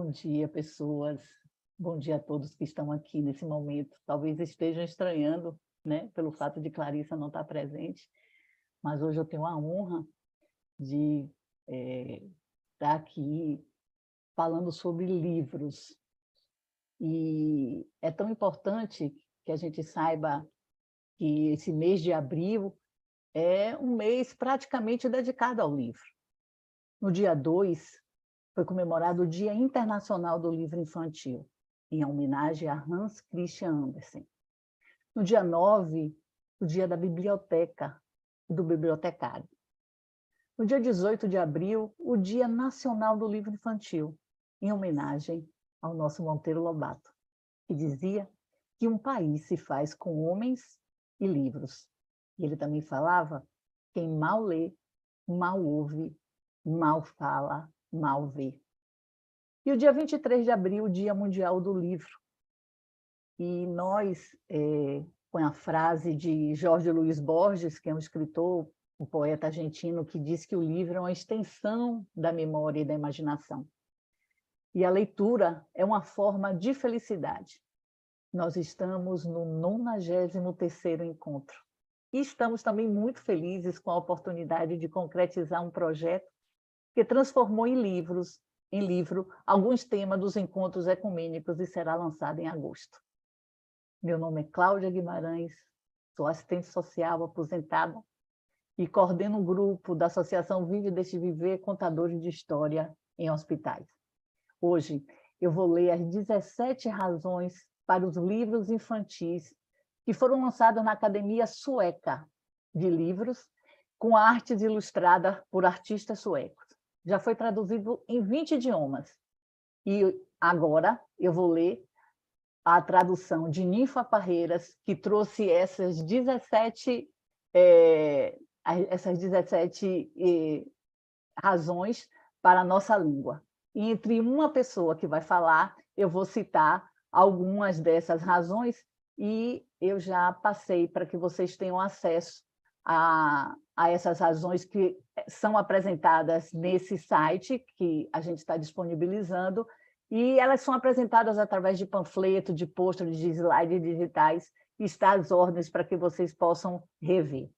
Bom dia, pessoas. Bom dia a todos que estão aqui nesse momento. Talvez estejam estranhando, né, pelo fato de Clarissa não estar presente, mas hoje eu tenho a honra de estar aqui falando sobre livros. E é tão importante que a gente saiba que esse mês de abril é um mês praticamente dedicado ao livro. No dia 2, foi comemorado o Dia Internacional do Livro Infantil, em homenagem a Hans Christian Andersen. No dia 9, o Dia da Biblioteca e do Bibliotecário. No dia 18 de abril, o Dia Nacional do Livro Infantil, em homenagem ao nosso Monteiro Lobato, que dizia que um país se faz com homens e livros. E ele também falava: quem mal lê, mal ouve, mal fala, mal vê. E o dia 23 de abril, o Dia Mundial do Livro. E nós, com a frase de Jorge Luiz Borges, que é um escritor, um poeta argentino, que diz que o livro é uma extensão da memória e da imaginação. E a leitura é uma forma de felicidade. Nós estamos no 93º encontro. E estamos também muito felizes com a oportunidade de concretizar um projeto que transformou em livro alguns temas dos encontros ecumênicos e será lançado em agosto. Meu nome é Cláudia Guimarães, sou assistente social aposentada e coordeno um grupo da Associação Vive Deixe Viver, Contadores de História em Hospitais. Hoje eu vou ler as 17 razões para os livros infantis que foram lançados na Academia Sueca de Livros, com artes ilustradas por artistas suecos. Já foi traduzido em 20 idiomas. E agora eu vou ler a tradução de Ninfa Parreiras, que trouxe essas 17 razões para a nossa língua. E entre uma pessoa que vai falar, eu vou citar algumas dessas razões e eu já passei para que vocês tenham acesso a essas razões que são apresentadas nesse site que a gente está disponibilizando, e elas são apresentadas através de panfleto, de pôster, de slides digitais, e está às ordens para que vocês possam rever.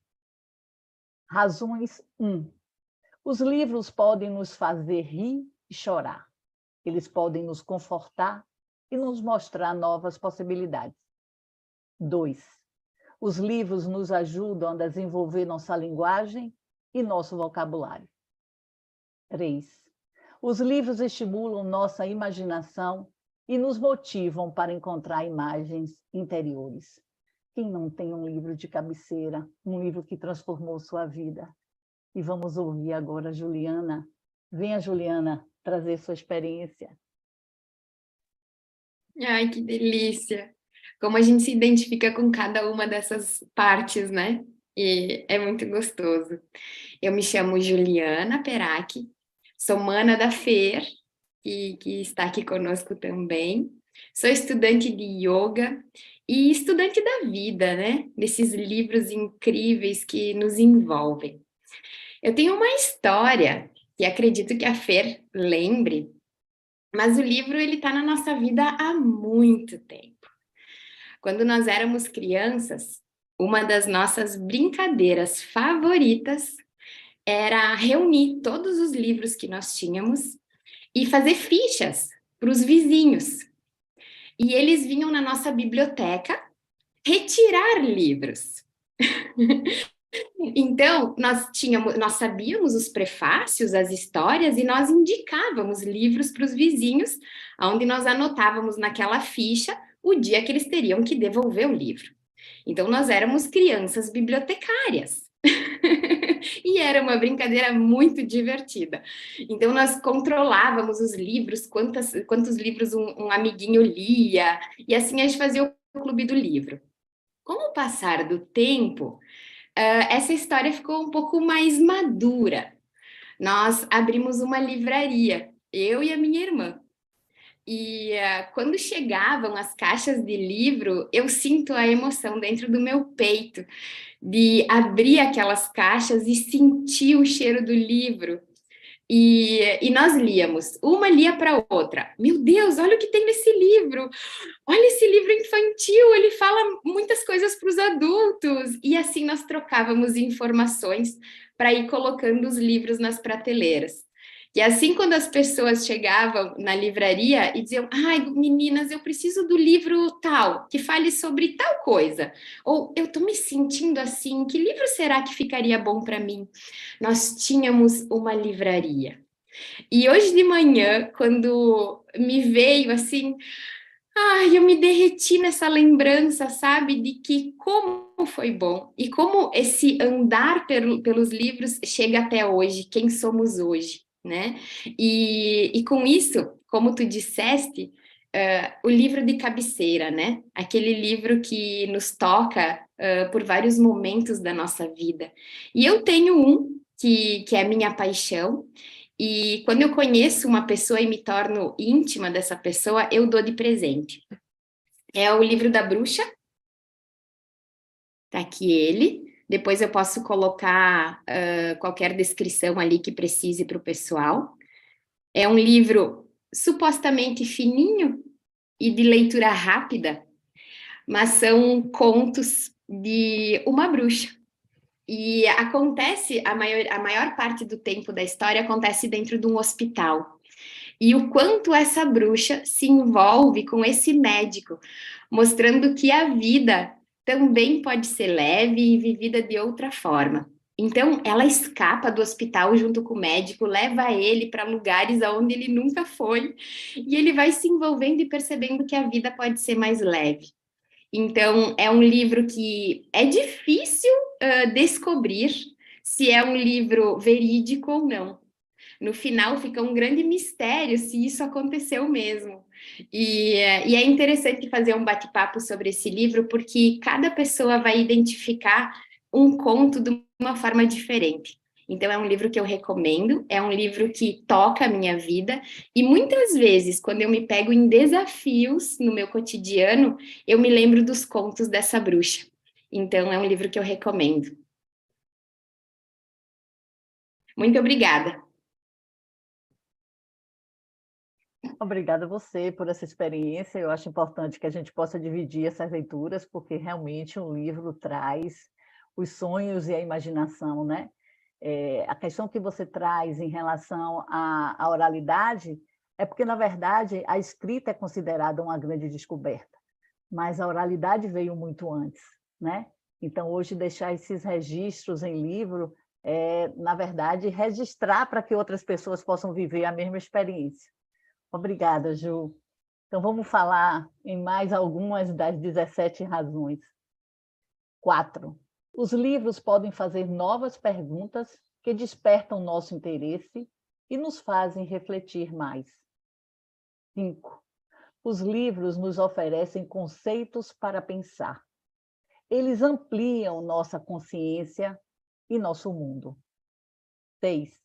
Razões 1. Os livros podem nos fazer rir e chorar. Eles podem nos confortar e nos mostrar novas possibilidades. 2. Os livros nos ajudam a desenvolver nossa linguagem e nosso vocabulário. 3. Os livros estimulam nossa imaginação e nos motivam para encontrar imagens interiores. Quem não tem um livro de cabeceira, um livro que transformou sua vida? E vamos ouvir agora a Juliana. Venha, Juliana, trazer sua experiência. Ai, que delícia! Como a gente se identifica com cada uma dessas partes, né? E é muito gostoso. Eu me chamo Juliana Perac, sou mana da Fer, que está aqui conosco também. Sou estudante de yoga e estudante da vida, né? Desses livros incríveis que nos envolvem. Eu tenho uma história que acredito que a Fer lembre, mas o livro ele está na nossa vida há muito tempo. Quando nós éramos crianças, uma das nossas brincadeiras favoritas era reunir todos os livros que nós tínhamos e fazer fichas para os vizinhos. E eles vinham na nossa biblioteca retirar livros. Então, nós sabíamos os prefácios, as histórias, e nós indicávamos livros para os vizinhos, onde nós anotávamos naquela ficha o dia que eles teriam que devolver o livro. Então, nós éramos crianças bibliotecárias. E era uma brincadeira muito divertida. Então, nós controlávamos os livros, quantos livros um amiguinho lia, e assim a gente fazia o clube do livro. Com o passar do tempo, essa história ficou um pouco mais madura. Nós abrimos uma livraria, eu e a minha irmã. E quando chegavam as caixas de livro, eu sinto a emoção dentro do meu peito de abrir aquelas caixas e sentir o cheiro do livro. E nós líamos, uma lia para a outra. Meu Deus, olha o que tem nesse livro! Olha esse livro infantil, ele fala muitas coisas para os adultos. E assim nós trocávamos informações para ir colocando os livros nas prateleiras. E assim, quando as pessoas chegavam na livraria e diziam: ai, meninas, eu preciso do livro tal, que fale sobre tal coisa. Ou eu estou me sentindo assim, que livro será que ficaria bom para mim? Nós tínhamos uma livraria. E hoje de manhã, quando me veio assim, ai, eu me derreti nessa lembrança, sabe, de que como foi bom e como esse andar pelos livros chega até hoje, quem somos hoje, né? E com isso, como tu disseste, o livro de cabeceira, né? Aquele livro que nos toca por vários momentos da nossa vida. E eu tenho um que é minha paixão, e quando eu conheço uma pessoa e me torno íntima dessa pessoa, eu dou de presente. É o livro da bruxa, tá aqui ele. Depois eu posso colocar qualquer descrição ali que precise para o pessoal. É um livro supostamente fininho e de leitura rápida, mas são contos de uma bruxa. E acontece, a maior parte do tempo da história acontece dentro de um hospital. E o quanto essa bruxa se envolve com esse médico, mostrando que a vida também pode ser leve e vivida de outra forma. Então, ela escapa do hospital junto com o médico, leva ele para lugares aonde ele nunca foi, e ele vai se envolvendo e percebendo que a vida pode ser mais leve. Então, é um livro que é difícil descobrir se é um livro verídico ou não. No final fica um grande mistério se isso aconteceu mesmo. E é interessante fazer um bate-papo sobre esse livro, porque cada pessoa vai identificar um conto de uma forma diferente. Então, é um livro que eu recomendo, é um livro que toca a minha vida, e muitas vezes, quando eu me pego em desafios no meu cotidiano, eu me lembro dos contos dessa bruxa. Então, é um livro que eu recomendo. Muito obrigada. Obrigada a você por essa experiência. Eu acho importante que a gente possa dividir essas leituras, porque realmente um livro traz os sonhos e a imaginação, né? A questão que você traz em relação à oralidade é porque, na verdade, a escrita é considerada uma grande descoberta, mas a oralidade veio muito antes, né? Então, hoje, deixar esses registros em livro na verdade, registrar para que outras pessoas possam viver a mesma experiência. Obrigada, Ju. Então, vamos falar em mais algumas das 17 razões. 4. Os livros podem fazer novas perguntas que despertam nosso interesse e nos fazem refletir mais. 5. Os livros nos oferecem conceitos para pensar. Eles ampliam nossa consciência e nosso mundo. 6.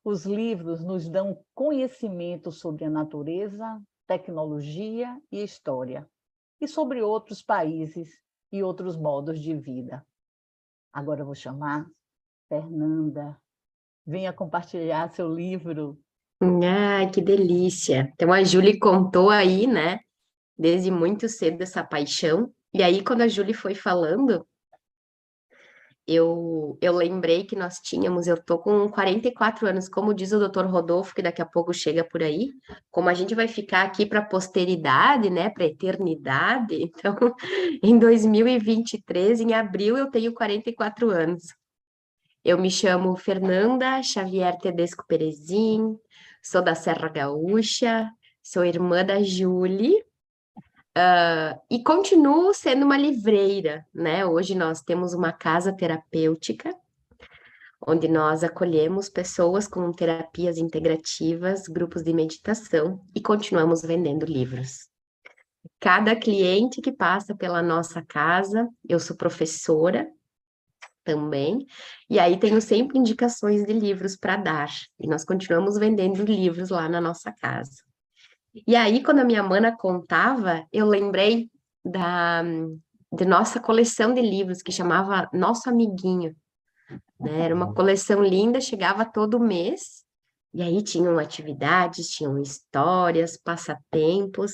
Os livros nos dão conhecimento sobre a natureza, tecnologia e história, e sobre outros países e outros modos de vida. Agora eu vou chamar Fernanda. Venha compartilhar seu livro. Ah, que delícia! Então, a Júlia contou aí, né, desde muito cedo essa paixão. E aí, quando a Júlia foi falando, eu lembrei que nós tínhamos, eu tô com 44 anos, como diz o doutor Rodolfo, que daqui a pouco chega por aí, como a gente vai ficar aqui para a posteridade, né, para a eternidade, então, em 2023, em abril, eu tenho 44 anos. Eu me chamo Fernanda Xavier Tedesco Perezin, sou da Serra Gaúcha, sou irmã da Júlia, e continuo sendo uma livreira, né? Hoje nós temos uma casa terapêutica, onde nós acolhemos pessoas com terapias integrativas, grupos de meditação, e continuamos vendendo livros. Cada cliente que passa pela nossa casa, eu sou professora também, e aí tenho sempre indicações de livros para dar, e nós continuamos vendendo livros lá na nossa casa. E aí, quando a minha mana contava, eu lembrei de nossa coleção de livros, que chamava Nosso Amiguinho, né? Era uma coleção linda, chegava todo mês, E aí tinham atividades, tinham histórias, passatempos,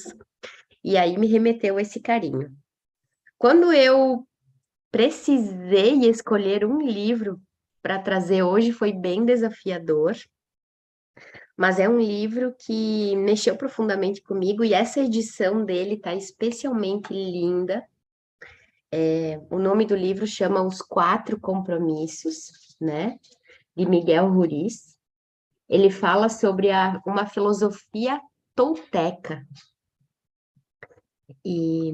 e aí me remeteu esse carinho. Quando eu precisei escolher um livro para trazer hoje, foi bem desafiador, mas é um livro que mexeu profundamente comigo e essa edição dele está especialmente linda. O nome do livro chama Os Quatro Compromissos, né? De Miguel Ruiz. Ele fala sobre uma filosofia tolteca. E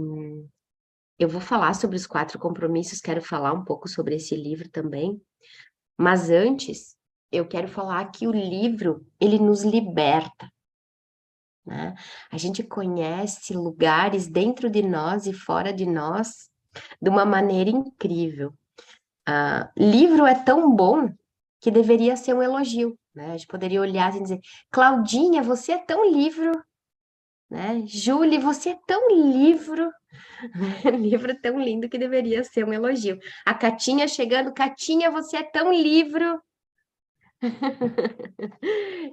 eu vou falar sobre os quatro compromissos, quero falar um pouco sobre esse livro também. Mas antes, eu quero falar que o livro, ele nos liberta, né? A gente conhece lugares dentro de nós e fora de nós de uma maneira incrível. Livro é tão bom que deveria ser um elogio, né? A gente poderia olhar e dizer, Claudinha, você é tão livro, né? Julie, você é tão livro, livro tão lindo que deveria ser um elogio. A Catinha chegando, Catinha, você é tão livro.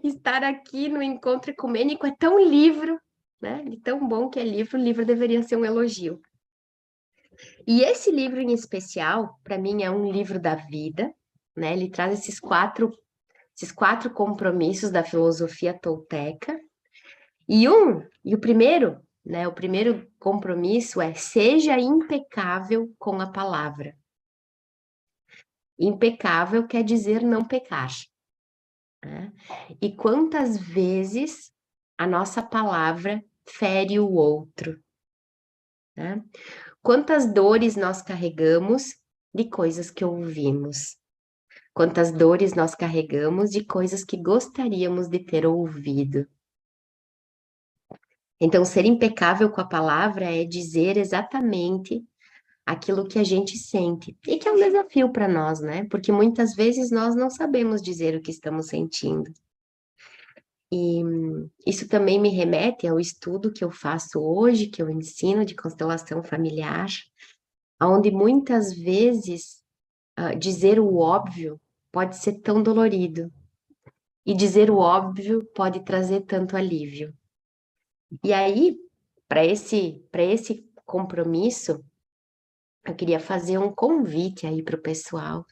Estar aqui no encontro ecumênico é tão livro, né? De tão bom que é livro, o livro deveria ser um elogio. E esse livro em especial, para mim, é um livro da vida, né? Ele traz esses quatro compromissos da filosofia tolteca. E o primeiro, né? O primeiro compromisso é seja impecável com a palavra. Impecável quer dizer não pecar, né? E quantas vezes a nossa palavra fere o outro, né? Quantas dores nós carregamos de coisas que ouvimos? Quantas dores nós carregamos de coisas que gostaríamos de ter ouvido? Então, ser impecável com a palavra é dizer exatamente aquilo que a gente sente. E que é um desafio para nós, né? Porque muitas vezes nós não sabemos dizer o que estamos sentindo. E isso também me remete ao estudo que eu faço hoje, que eu ensino de constelação familiar, onde muitas vezes dizer o óbvio pode ser tão dolorido, e dizer o óbvio pode trazer tanto alívio. E aí, para esse compromisso, eu queria fazer um convite aí para o pessoal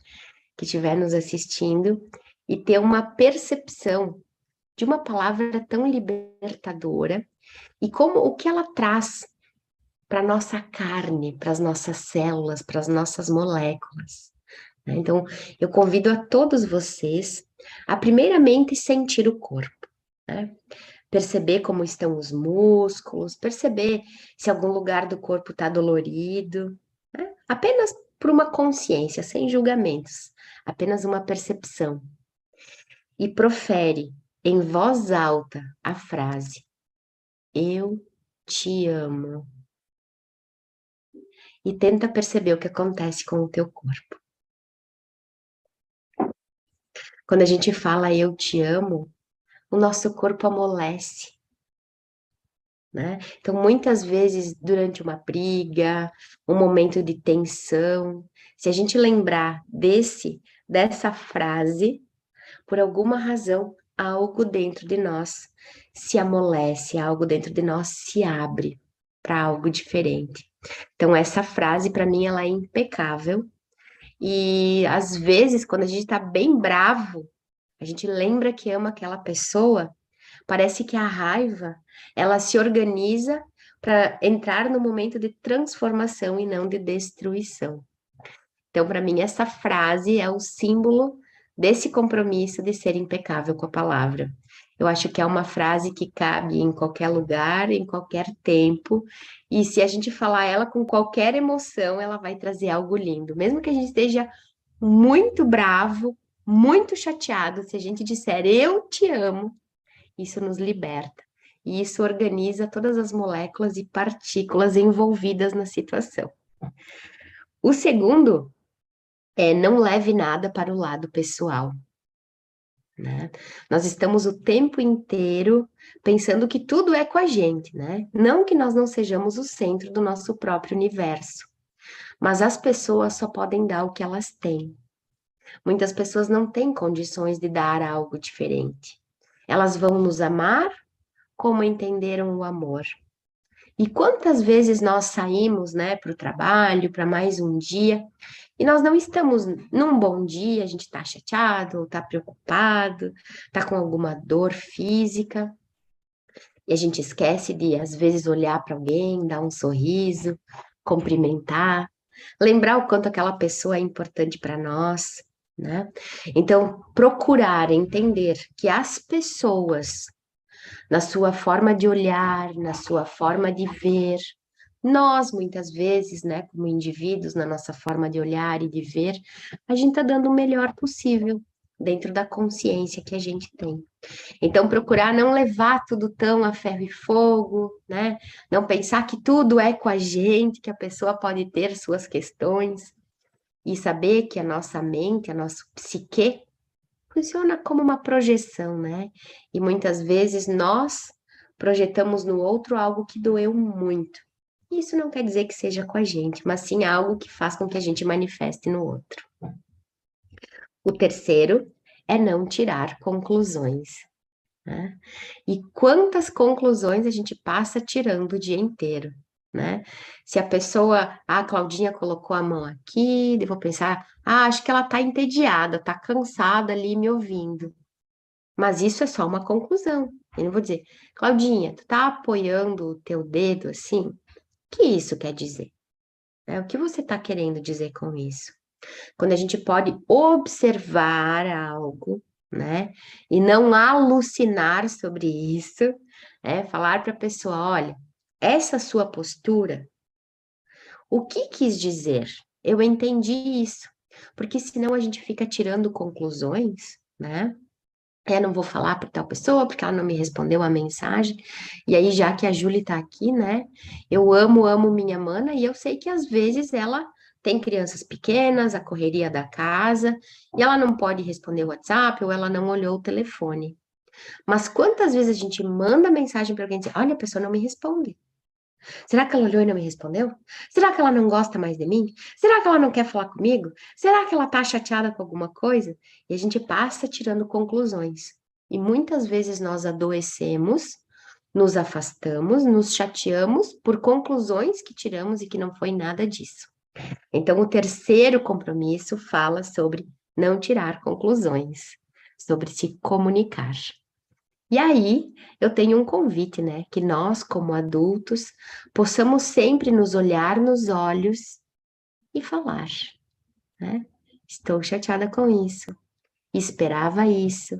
que estiver nos assistindo e ter uma percepção de uma palavra tão libertadora e como o que ela traz para nossa carne, para as nossas células, para as nossas moléculas. Então, eu convido a todos vocês a primeiramente sentir o corpo, né? Perceber como estão os músculos, perceber se algum lugar do corpo está dolorido, né? Apenas por uma consciência, sem julgamentos, apenas uma percepção. E profere em voz alta a frase: eu te amo. E tenta perceber o que acontece com o teu corpo. Quando a gente fala eu te amo, o nosso corpo amolece, né? Então, muitas vezes, durante uma briga, um momento de tensão, se a gente lembrar dessa frase, por alguma razão, algo dentro de nós se amolece, algo dentro de nós se abre para algo diferente. Então, essa frase, para mim, ela é impecável. E, às vezes, quando a gente está bem bravo, a gente lembra que ama aquela pessoa, parece que a raiva, ela se organiza para entrar no momento de transformação e não de destruição. Então, para mim, essa frase é o símbolo desse compromisso de ser impecável com a palavra. Eu acho que é uma frase que cabe em qualquer lugar, em qualquer tempo, e se a gente falar ela com qualquer emoção, ela vai trazer algo lindo. Mesmo que a gente esteja muito bravo, muito chateado, se a gente disser eu te amo, isso nos liberta. E isso organiza todas as moléculas e partículas envolvidas na situação. O segundo é não leve nada para o lado pessoal, né? Nós estamos o tempo inteiro pensando que tudo é com a gente, né? Não que nós não sejamos o centro do nosso próprio universo, mas as pessoas só podem dar o que elas têm. Muitas pessoas não têm condições de dar algo diferente. Elas vão nos amar como entenderam o amor. E quantas vezes nós saímos, né, para o trabalho, para mais um dia, e nós não estamos num bom dia, a gente está chateado, está preocupado, está com alguma dor física, e a gente esquece de, às vezes, olhar para alguém, dar um sorriso, cumprimentar, lembrar o quanto aquela pessoa é importante para nós, né? Então, procurar entender que as pessoas, na sua forma de olhar, na sua forma de ver, nós, muitas vezes, né, como indivíduos, na nossa forma de olhar e de ver, a gente está dando o melhor possível dentro da consciência que a gente tem. Então, procurar não levar tudo tão a ferro e fogo, né? Não pensar que tudo é com a gente, que a pessoa pode ter suas questões, e saber que a nossa mente, a nossa psique, funciona como uma projeção, né? E muitas vezes nós projetamos no outro algo que doeu muito. Isso não quer dizer que seja com a gente, mas sim algo que faz com que a gente manifeste no outro. O terceiro é não tirar conclusões, né? E quantas conclusões a gente passa tirando o dia inteiro, né? Se a pessoa, a Claudinha colocou a mão aqui, eu vou pensar, acho que ela tá entediada, tá cansada ali me ouvindo. Mas isso é só uma conclusão. Eu não vou dizer, Claudinha, tu tá apoiando o teu dedo assim? O que isso quer dizer? O que você tá querendo dizer com isso? Quando a gente pode observar algo, né? E não alucinar sobre isso, falar para a pessoa, olha, essa sua postura, o que quis dizer? Eu entendi isso. Porque senão a gente fica tirando conclusões, né? Não vou falar para tal pessoa, porque ela não me respondeu a mensagem. E aí, já que a Júlia tá aqui, né? Eu amo minha mana e eu sei que às vezes ela tem crianças pequenas, a correria da casa, e ela não pode responder o WhatsApp ou ela não olhou o telefone. Mas quantas vezes a gente manda mensagem para alguém e diz, olha, a pessoa não me responde. Será que ela olhou e não me respondeu? Será que ela não gosta mais de mim? Será que ela não quer falar comigo? Será que ela tá chateada com alguma coisa? E a gente passa tirando conclusões. E muitas vezes nós adoecemos, nos afastamos, nos chateamos por conclusões que tiramos e que não foi nada disso. Então, o terceiro compromisso fala sobre não tirar conclusões, sobre se comunicar. E aí, eu tenho um convite, né? Que nós, como adultos, possamos sempre nos olhar nos olhos e falar, né? Estou chateada com isso, esperava isso,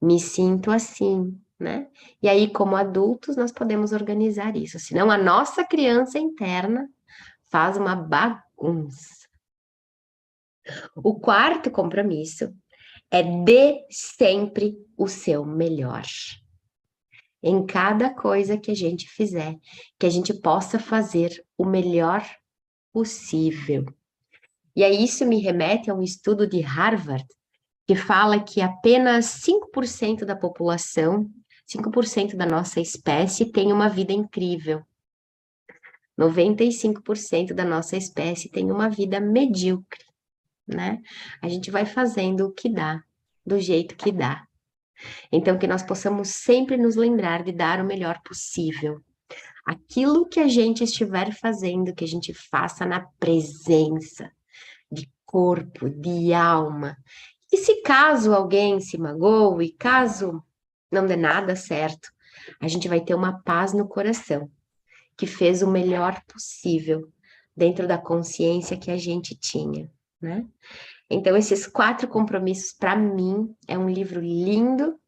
me sinto assim, né? E aí, como adultos, nós podemos organizar isso, senão a nossa criança interna faz uma bagunça. O quarto compromisso é dê sempre o seu melhor. Em cada coisa que a gente fizer, que a gente possa fazer o melhor possível. E aí isso me remete a um estudo de Harvard, que fala que apenas 5% da população, 5% da nossa espécie tem uma vida incrível. 95% da nossa espécie tem uma vida medíocre, né? A gente vai fazendo o que dá, do jeito que dá. Então, que nós possamos sempre nos lembrar de dar o melhor possível. Aquilo que a gente estiver fazendo, que a gente faça na presença de corpo, de alma. E se caso alguém se magoe, caso não dê nada certo, a gente vai ter uma paz no coração, que fez o melhor possível dentro da consciência que a gente tinha, né? Então, esses 4 compromissos, para mim, é um livro lindo.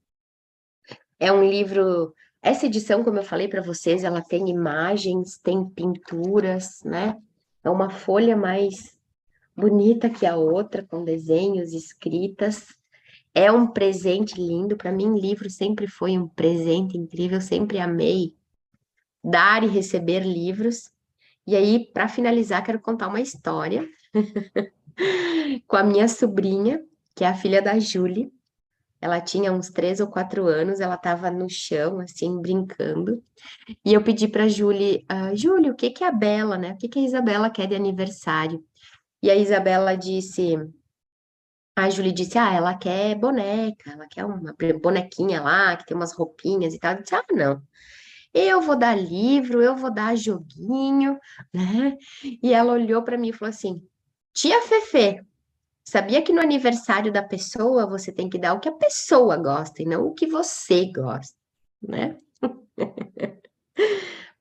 É um livro. Essa edição, como eu falei para vocês, ela tem imagens, tem pinturas, né? É uma folha mais bonita que a outra, com desenhos, escritas. É um presente lindo. Para mim, livro sempre foi um presente incrível. Sempre amei dar e receber livros. E aí, para finalizar, quero contar uma história com a minha sobrinha, que é a filha da Júlia. Ela tinha uns 3 ou 4 anos, ela estava no chão, assim, brincando. E eu pedi para a Júlia, Júlia, o que que é a Bela, né? O que que a Isabela quer de aniversário? E a Isabela disse, A Julie disse, ela quer boneca, ela quer uma bonequinha lá, que tem umas roupinhas e tal. Eu disse, não, eu vou dar livro, eu vou dar joguinho, né? E ela olhou para mim e falou assim, tia Fefe, sabia que no aniversário da pessoa você tem que dar o que a pessoa gosta e não o que você gosta, né?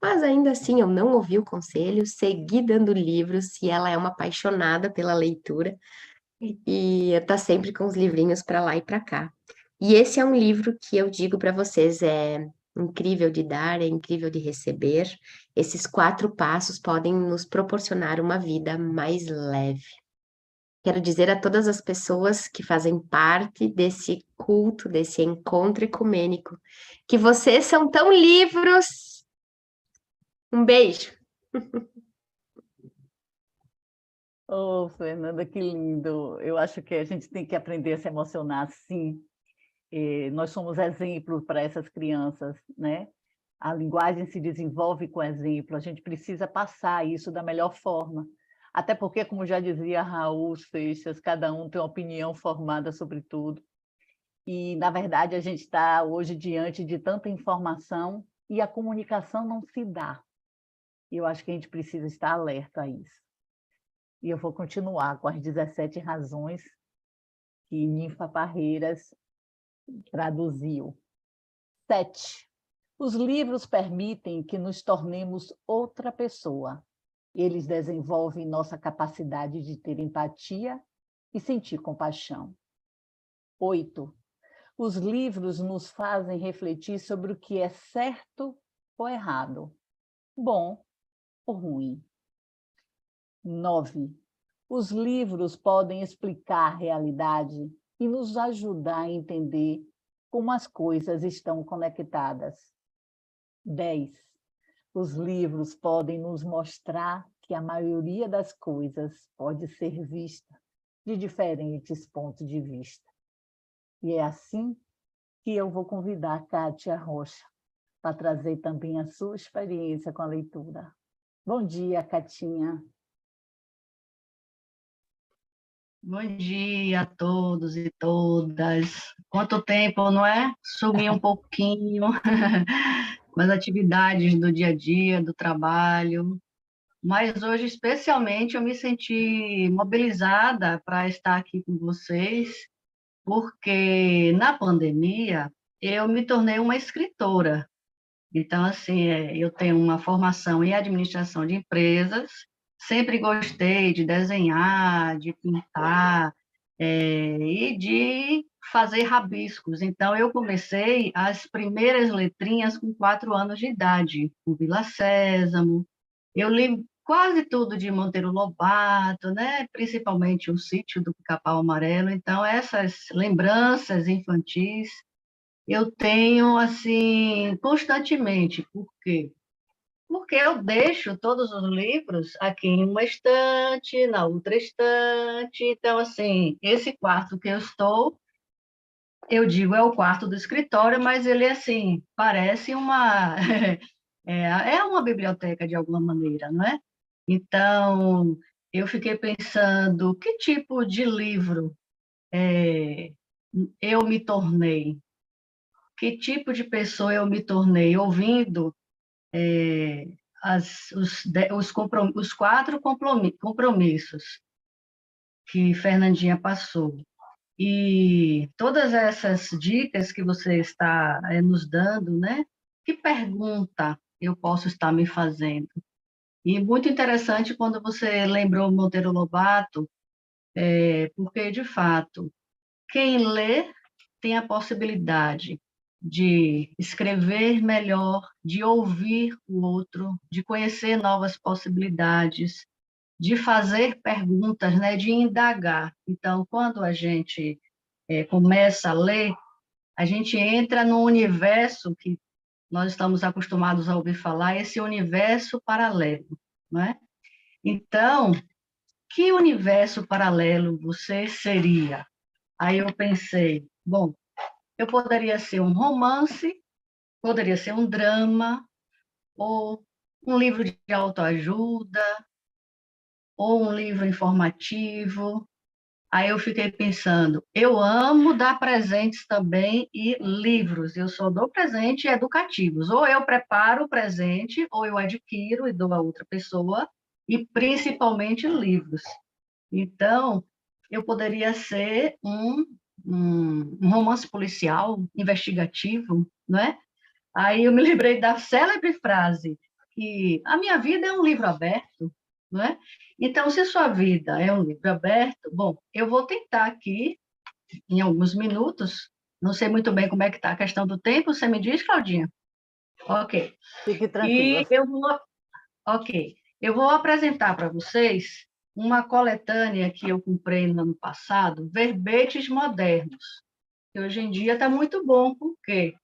Mas ainda assim eu não ouvi o conselho, segui dando livros e ela é uma apaixonada pela leitura e tá sempre com os livrinhos para lá e para cá. E esse é um livro que eu digo para vocês, é incrível de dar, é incrível de receber. Esses 4 passos podem nos proporcionar uma vida mais leve. Quero dizer a todas as pessoas que fazem parte desse culto, desse encontro ecumênico, que vocês são tão livros. Um beijo. Oh, Fernanda, que lindo. Eu acho que a gente tem que aprender a se emocionar, sim. Nós somos exemplo para essas crianças, né? A linguagem se desenvolve com exemplo, a gente precisa passar isso da melhor forma. Até porque, como já dizia Raul Seixas, cada um tem uma opinião formada sobre tudo. E, na verdade, a gente está hoje diante de tanta informação e a comunicação não se dá. E eu acho que a gente precisa estar alerta a isso. E eu vou continuar com as 17 razões que Ninfa Parreiras traduziu. 7. Os livros permitem que nos tornemos outra pessoa. Eles desenvolvem nossa capacidade de ter empatia e sentir compaixão. 8. Os livros nos fazem refletir sobre o que é certo ou errado, bom ou ruim. 9. Os livros podem explicar a realidade e nos ajudar a entender como as coisas estão conectadas. 10. Os livros podem nos mostrar que a maioria das coisas pode ser vista de diferentes pontos de vista. E é assim que eu vou convidar a Kátia Rocha para trazer também a sua experiência com a leitura. Bom dia, Catinha. Bom dia a todos e todas. Quanto tempo, não é? Sumi um pouquinho com as atividades do dia a dia, do trabalho, mas hoje, especialmente, eu me senti mobilizada para estar aqui com vocês, porque na pandemia eu me tornei uma escritora. Então, assim, eu tenho uma formação em administração de empresas, sempre gostei de desenhar, de pintar, e de fazer rabiscos. Então, eu comecei as primeiras letrinhas com 4 anos de idade, com Vila Sésamo. Eu li quase tudo de Monteiro Lobato, né? Principalmente O Sítio do Pica-Pau Amarelo. Então, essas lembranças infantis eu tenho, assim, constantemente. Por quê? Porque eu deixo todos os livros aqui em uma estante, na outra estante. Então, assim, esse quarto que eu estou, eu digo é o quarto do escritório, mas ele, assim, parece uma... é uma biblioteca de alguma maneira, não é? Então, eu fiquei pensando, que tipo de livro eu me tornei? Que tipo de pessoa eu me tornei ouvindo os 4 compromissos que Fernandinha passou. E todas essas dicas que você está nos dando, né? Que pergunta eu posso estar me fazendo? E muito interessante quando você lembrou Monteiro Lobato, porque, de fato, quem lê tem a possibilidade de escrever melhor, de ouvir o outro, de conhecer novas possibilidades, de fazer perguntas, né, de indagar. Então, quando a gente começa a ler, a gente entra no universo que nós estamos acostumados a ouvir falar, esse universo paralelo, não é? Então, que universo paralelo você seria? Aí eu pensei, bom, eu poderia ser um romance, poderia ser um drama, ou um livro de autoajuda, ou um livro informativo, Aí eu fiquei pensando, eu amo dar presentes também e livros. Eu só dou presente educativos. Ou eu preparo o presente, ou eu adquiro e dou a outra pessoa, e principalmente livros. Então, eu poderia ser um romance policial, investigativo, não é? Aí eu me lembrei da célebre frase que a minha vida é um livro aberto, não é? Então, se sua vida é um livro aberto, bom, eu vou tentar aqui, em alguns minutos, não sei muito bem como é que está a questão do tempo, você me diz, Claudinha? Ok. Fique tranquila. E ok, eu vou apresentar para vocês uma coletânea que eu comprei no ano passado, Verbetes Modernos, que hoje em dia está muito bom, porque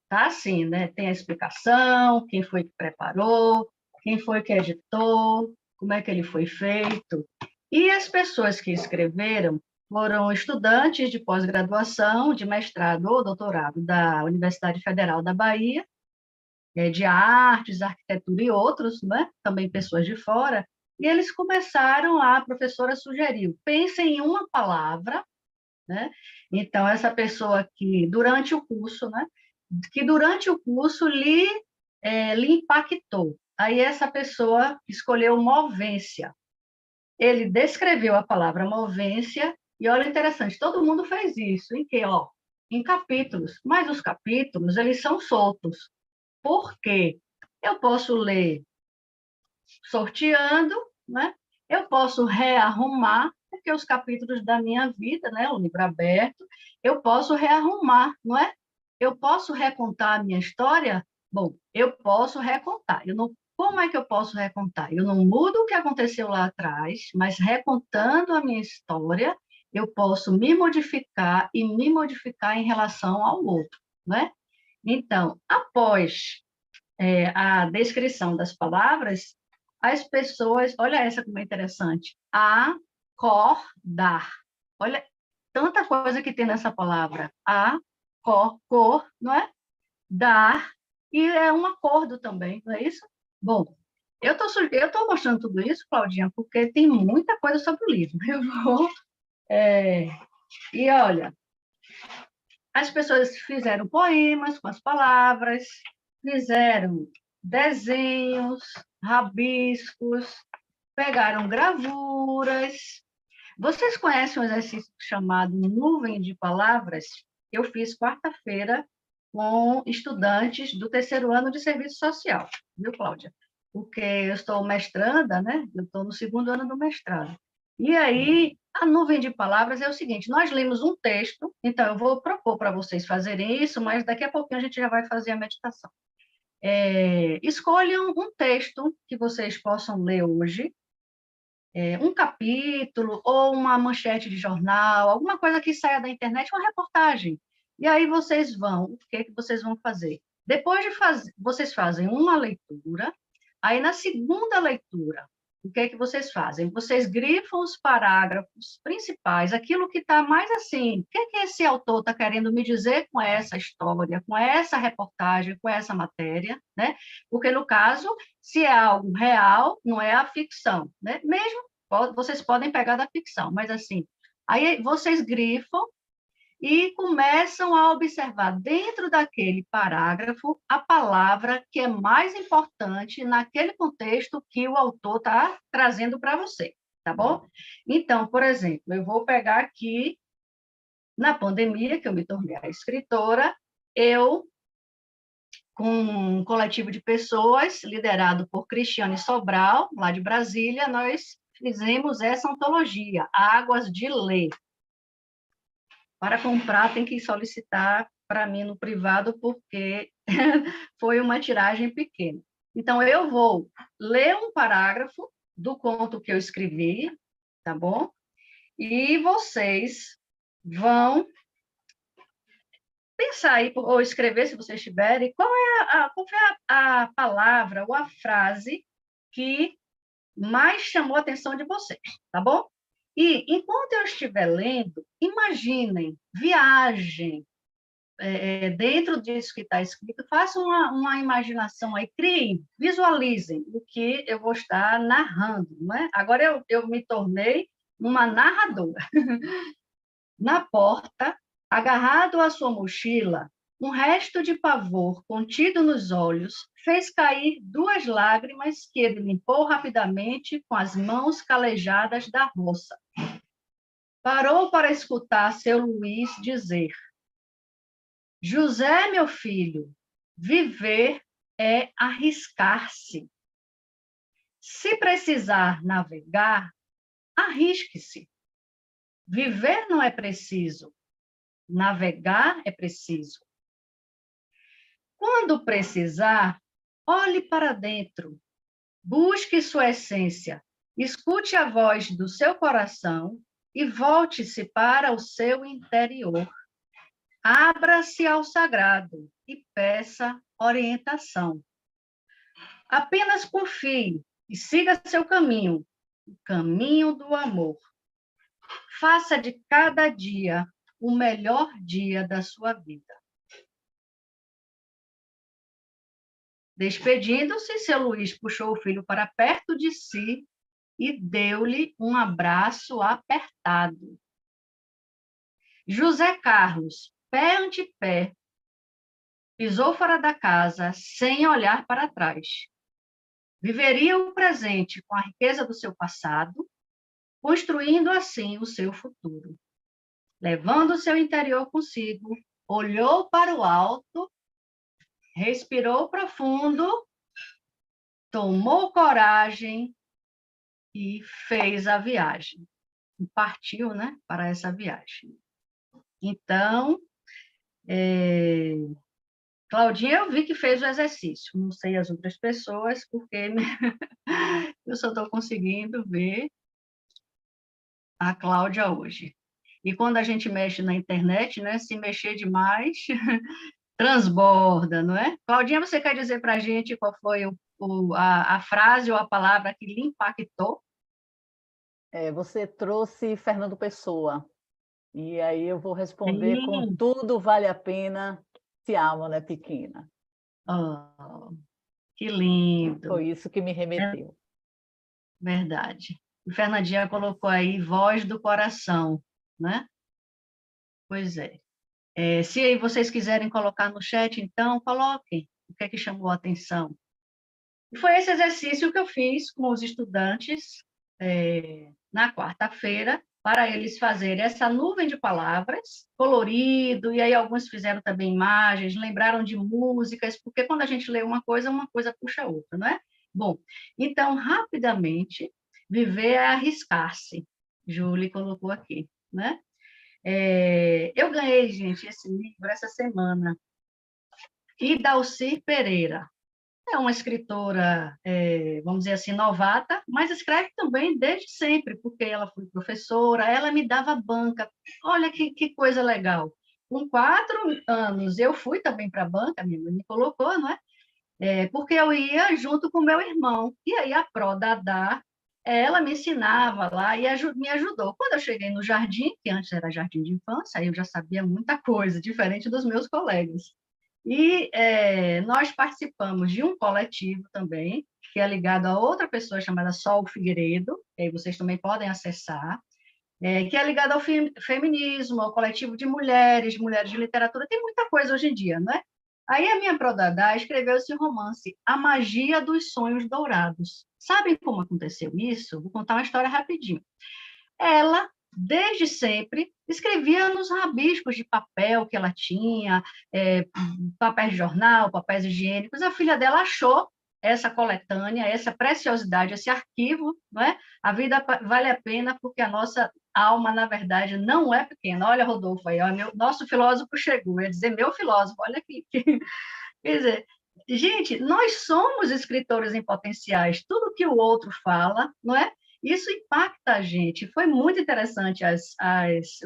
tá assim, né? Tem a explicação, quem foi que preparou, quem foi que editou, como é que ele foi feito. E as pessoas que escreveram foram estudantes de pós-graduação, de mestrado ou doutorado da Universidade Federal da Bahia, de artes, arquitetura e outros, né? Também pessoas de fora, e eles começaram, a professora sugeriu, pensem em uma palavra, né? Então, essa pessoa que, durante o curso, né? Que durante o curso lhe impactou. Aí essa pessoa escolheu movência. Ele descreveu a palavra movência, e olha, interessante, todo mundo fez isso, em que, ó, em capítulos, mas os capítulos, eles são soltos. Por quê? Eu posso ler sorteando, né? Eu posso rearrumar, porque os capítulos da minha vida, né, o livro aberto, eu posso rearrumar, não é? Eu posso recontar a minha história? Bom, eu posso recontar. Eu não, como é que eu posso recontar? Eu não mudo o que aconteceu lá atrás, mas recontando a minha história, eu posso me modificar e me modificar em relação ao outro, não é? Então, após a descrição das palavras, as pessoas, olha essa como é interessante, acordar. Olha, tanta coisa que tem nessa palavra. Cor, não é? Dar, e é um acordo também, não é isso? Bom, eu tô mostrando tudo isso, Claudinha, porque tem muita coisa sobre o livro. É, e olha, as pessoas fizeram poemas com as palavras, fizeram desenhos, rabiscos, pegaram gravuras. Vocês conhecem um exercício chamado Nuvem de Palavras? Eu fiz quarta-feira com estudantes do terceiro ano de serviço social, viu, Cláudia? Porque eu estou mestranda, né? Eu estou no segundo ano do mestrado. E aí, a nuvem de palavras é o seguinte: nós lemos um texto, então eu vou propor para vocês fazerem isso, mas daqui a pouquinho a gente já vai fazer a meditação. Escolham um texto que vocês possam ler hoje, um capítulo ou uma manchete de jornal, alguma coisa que saia da internet, uma reportagem. E aí o que vocês vão fazer? Depois de fazer, vocês fazem uma leitura, aí na segunda leitura, o que é que vocês fazem? Vocês grifam os parágrafos principais, aquilo que está mais assim, o que é que esse autor está querendo me dizer com essa história, com essa reportagem, com essa matéria, né? Porque, no caso, se é algo real, não é a ficção, né? Mesmo, vocês podem pegar da ficção, mas assim, aí vocês grifam e começam a observar dentro daquele parágrafo a palavra que é mais importante naquele contexto que o autor está trazendo para você, tá bom? Então, por exemplo, eu vou pegar aqui, na pandemia, que eu me tornei a escritora, eu, com um coletivo de pessoas, liderado por Cristiane Sobral, lá de Brasília, nós fizemos essa antologia, Águas de Ler. Para comprar, tem que solicitar para mim no privado, porque foi uma tiragem pequena. Então, eu vou ler um parágrafo do conto que eu escrevi, tá bom? E vocês vão pensar aí, ou escrever, se vocês tiverem, qual foi a palavra ou a frase que mais chamou a atenção de vocês, tá bom? E, enquanto eu estiver lendo, imaginem, viajem dentro disso que está escrito, façam uma imaginação aí, criem, visualizem o que eu vou estar narrando, não é? Agora eu me tornei uma narradora. Na porta, agarrado à sua mochila, um resto de pavor contido nos olhos fez cair 2 lágrimas que ele limpou rapidamente com as mãos calejadas da roça. Parou para escutar seu Luís dizer: José, meu filho, viver é arriscar-se. Se precisar navegar, arrisque-se. Viver não é preciso, navegar é preciso. Quando precisar, olhe para dentro, busque sua essência, escute a voz do seu coração e volte-se para o seu interior. Abra-se ao sagrado e peça orientação. Apenas confie e siga seu caminho, o caminho do amor. Faça de cada dia o melhor dia da sua vida. Despedindo-se, seu Luís puxou o filho para perto de si e deu-lhe um abraço apertado. José Carlos, pé ante pé, pisou fora da casa sem olhar para trás. Viveria o presente com a riqueza do seu passado, construindo assim o seu futuro. Levando o seu interior consigo, olhou para o alto, respirou profundo, tomou coragem e fez a viagem. E partiu, né, para essa viagem. Então, Claudinha, eu vi que fez o exercício. Não sei as outras pessoas, porque eu só estou conseguindo ver a Cláudia hoje. E quando a gente mexe na internet, né, se mexer demais, transborda, não é? Claudinha, você quer dizer para a gente qual foi a frase ou a palavra que lhe impactou? Você trouxe Fernando Pessoa, e aí eu vou responder com tudo vale a pena se a alma não é pequena. Oh, que lindo! Foi isso que me remeteu. Verdade. E Fernandinha colocou aí voz do coração, né? Pois é. Se vocês quiserem colocar no chat, então, coloquem o que é que chamou a atenção. E foi esse exercício que eu fiz com os estudantes na quarta-feira, para eles fazerem essa nuvem de palavras, colorido, e aí alguns fizeram também imagens, lembraram de músicas, porque quando a gente lê uma coisa puxa a outra, não é? Bom, então, rapidamente, viver é arriscar-se, Júlia colocou aqui, né? Eu ganhei, gente, esse livro essa semana, e Dalcir Pereira. É uma escritora, vamos dizer assim, novata, mas escreve também desde sempre, porque ela foi professora, ela me dava banca. Olha que coisa legal. Com 4 anos, eu fui também para a banca, minha mãe me colocou, não é? Porque eu ia junto com meu irmão. E aí a Pró Dadá, ela me ensinava lá e me ajudou. Quando eu cheguei no jardim, que antes era jardim de infância, aí eu já sabia muita coisa, diferente dos meus colegas. E nós participamos de um coletivo também, que é ligado a outra pessoa chamada Sol Figueiredo, que aí vocês também podem acessar, que é ligado ao feminismo, ao coletivo de mulheres de literatura, tem muita coisa hoje em dia, não é? Aí a minha Prodadá escreveu esse romance, A Magia dos Sonhos Dourados. Sabem como aconteceu isso? Vou contar uma história rapidinho. Ela, desde sempre, escrevia nos rabiscos de papel que ela tinha, papéis de jornal, papéis higiênicos. A filha dela achou essa coletânea, essa preciosidade, esse arquivo, não é? A vida vale a pena porque a nossa alma, na verdade, não é pequena. Olha, Rodolfo, aí, ó, nosso filósofo chegou, eu ia dizer meu filósofo, olha aqui. Quer dizer, gente, nós somos escritores em potenciais, tudo que o outro fala, não é? Isso impacta a gente. Foi muito interessante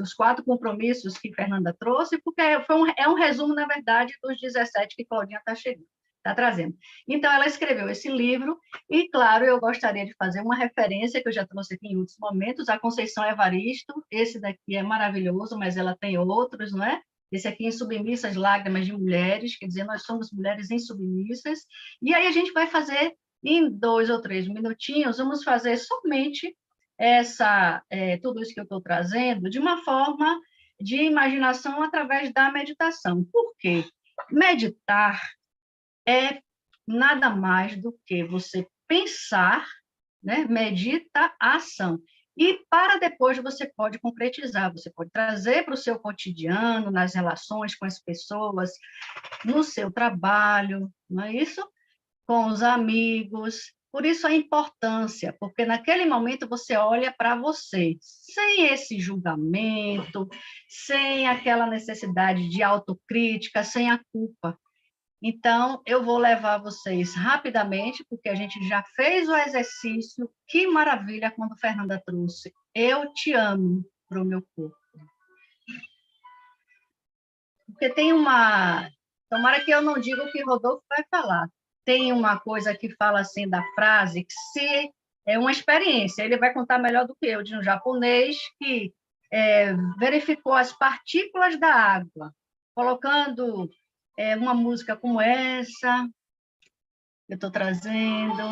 os 4 compromissos que Fernanda trouxe, porque é um resumo, na verdade, dos 17 que Claudinha está trazendo. Então, ela escreveu esse livro, e, claro, eu gostaria de fazer uma referência, que eu já trouxe aqui em outros momentos, a Conceição Evaristo. Esse daqui é maravilhoso, mas ela tem outros, não é? Esse aqui, Em Submissas Lágrimas de Mulheres, quer dizer, nós somos mulheres insubmissas. E aí a gente vai fazer, em 2 ou 3 minutinhos, vamos fazer somente tudo isso que eu estou trazendo de uma forma de imaginação através da meditação. Por quê? Meditar é nada mais do que você pensar, né? Medita a ação. E para depois você pode concretizar, você pode trazer para o seu cotidiano, nas relações com as pessoas, no seu trabalho, não é isso? Com os amigos. Por isso a importância, porque naquele momento você olha para você, sem esse julgamento, sem aquela necessidade de autocrítica, sem a culpa. Então, eu vou levar vocês rapidamente, porque a gente já fez o exercício. Que maravilha quando a Fernanda trouxe. Eu te amo para o meu corpo. Porque tem uma... Tomara que eu não diga o que Rodolfo vai falar. Tem uma coisa que fala assim da frase, que se é uma experiência, ele vai contar melhor do que eu, de um japonês que verificou as partículas da água, colocando uma música como essa, que eu estou trazendo.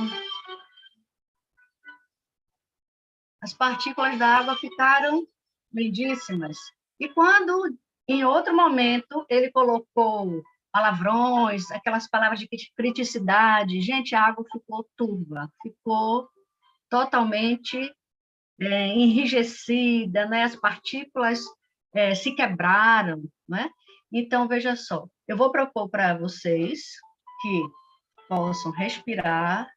As partículas da água ficaram lindíssimas. E quando, em outro momento, ele colocou palavrões, aquelas palavras de criticidade, gente, a água ficou turva, ficou totalmente enrijecida, né? As partículas se quebraram, né? Então, veja só, eu vou propor para vocês que possam respirar,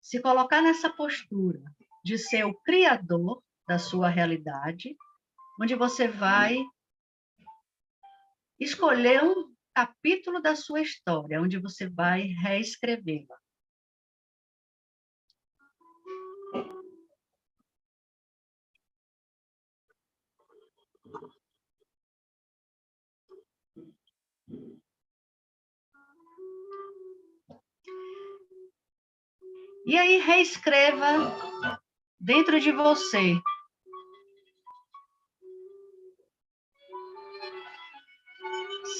se colocar nessa postura de ser o criador da sua realidade, onde você vai escolher um capítulo da sua história, onde você vai reescrevê-la. E aí reescreva dentro de você.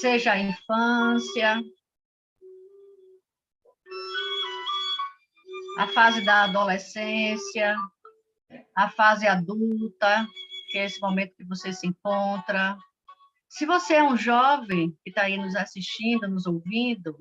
Seja a infância, a fase da adolescência, a fase adulta, que é esse momento que você se encontra. Se você é um jovem que está aí nos assistindo, nos ouvindo,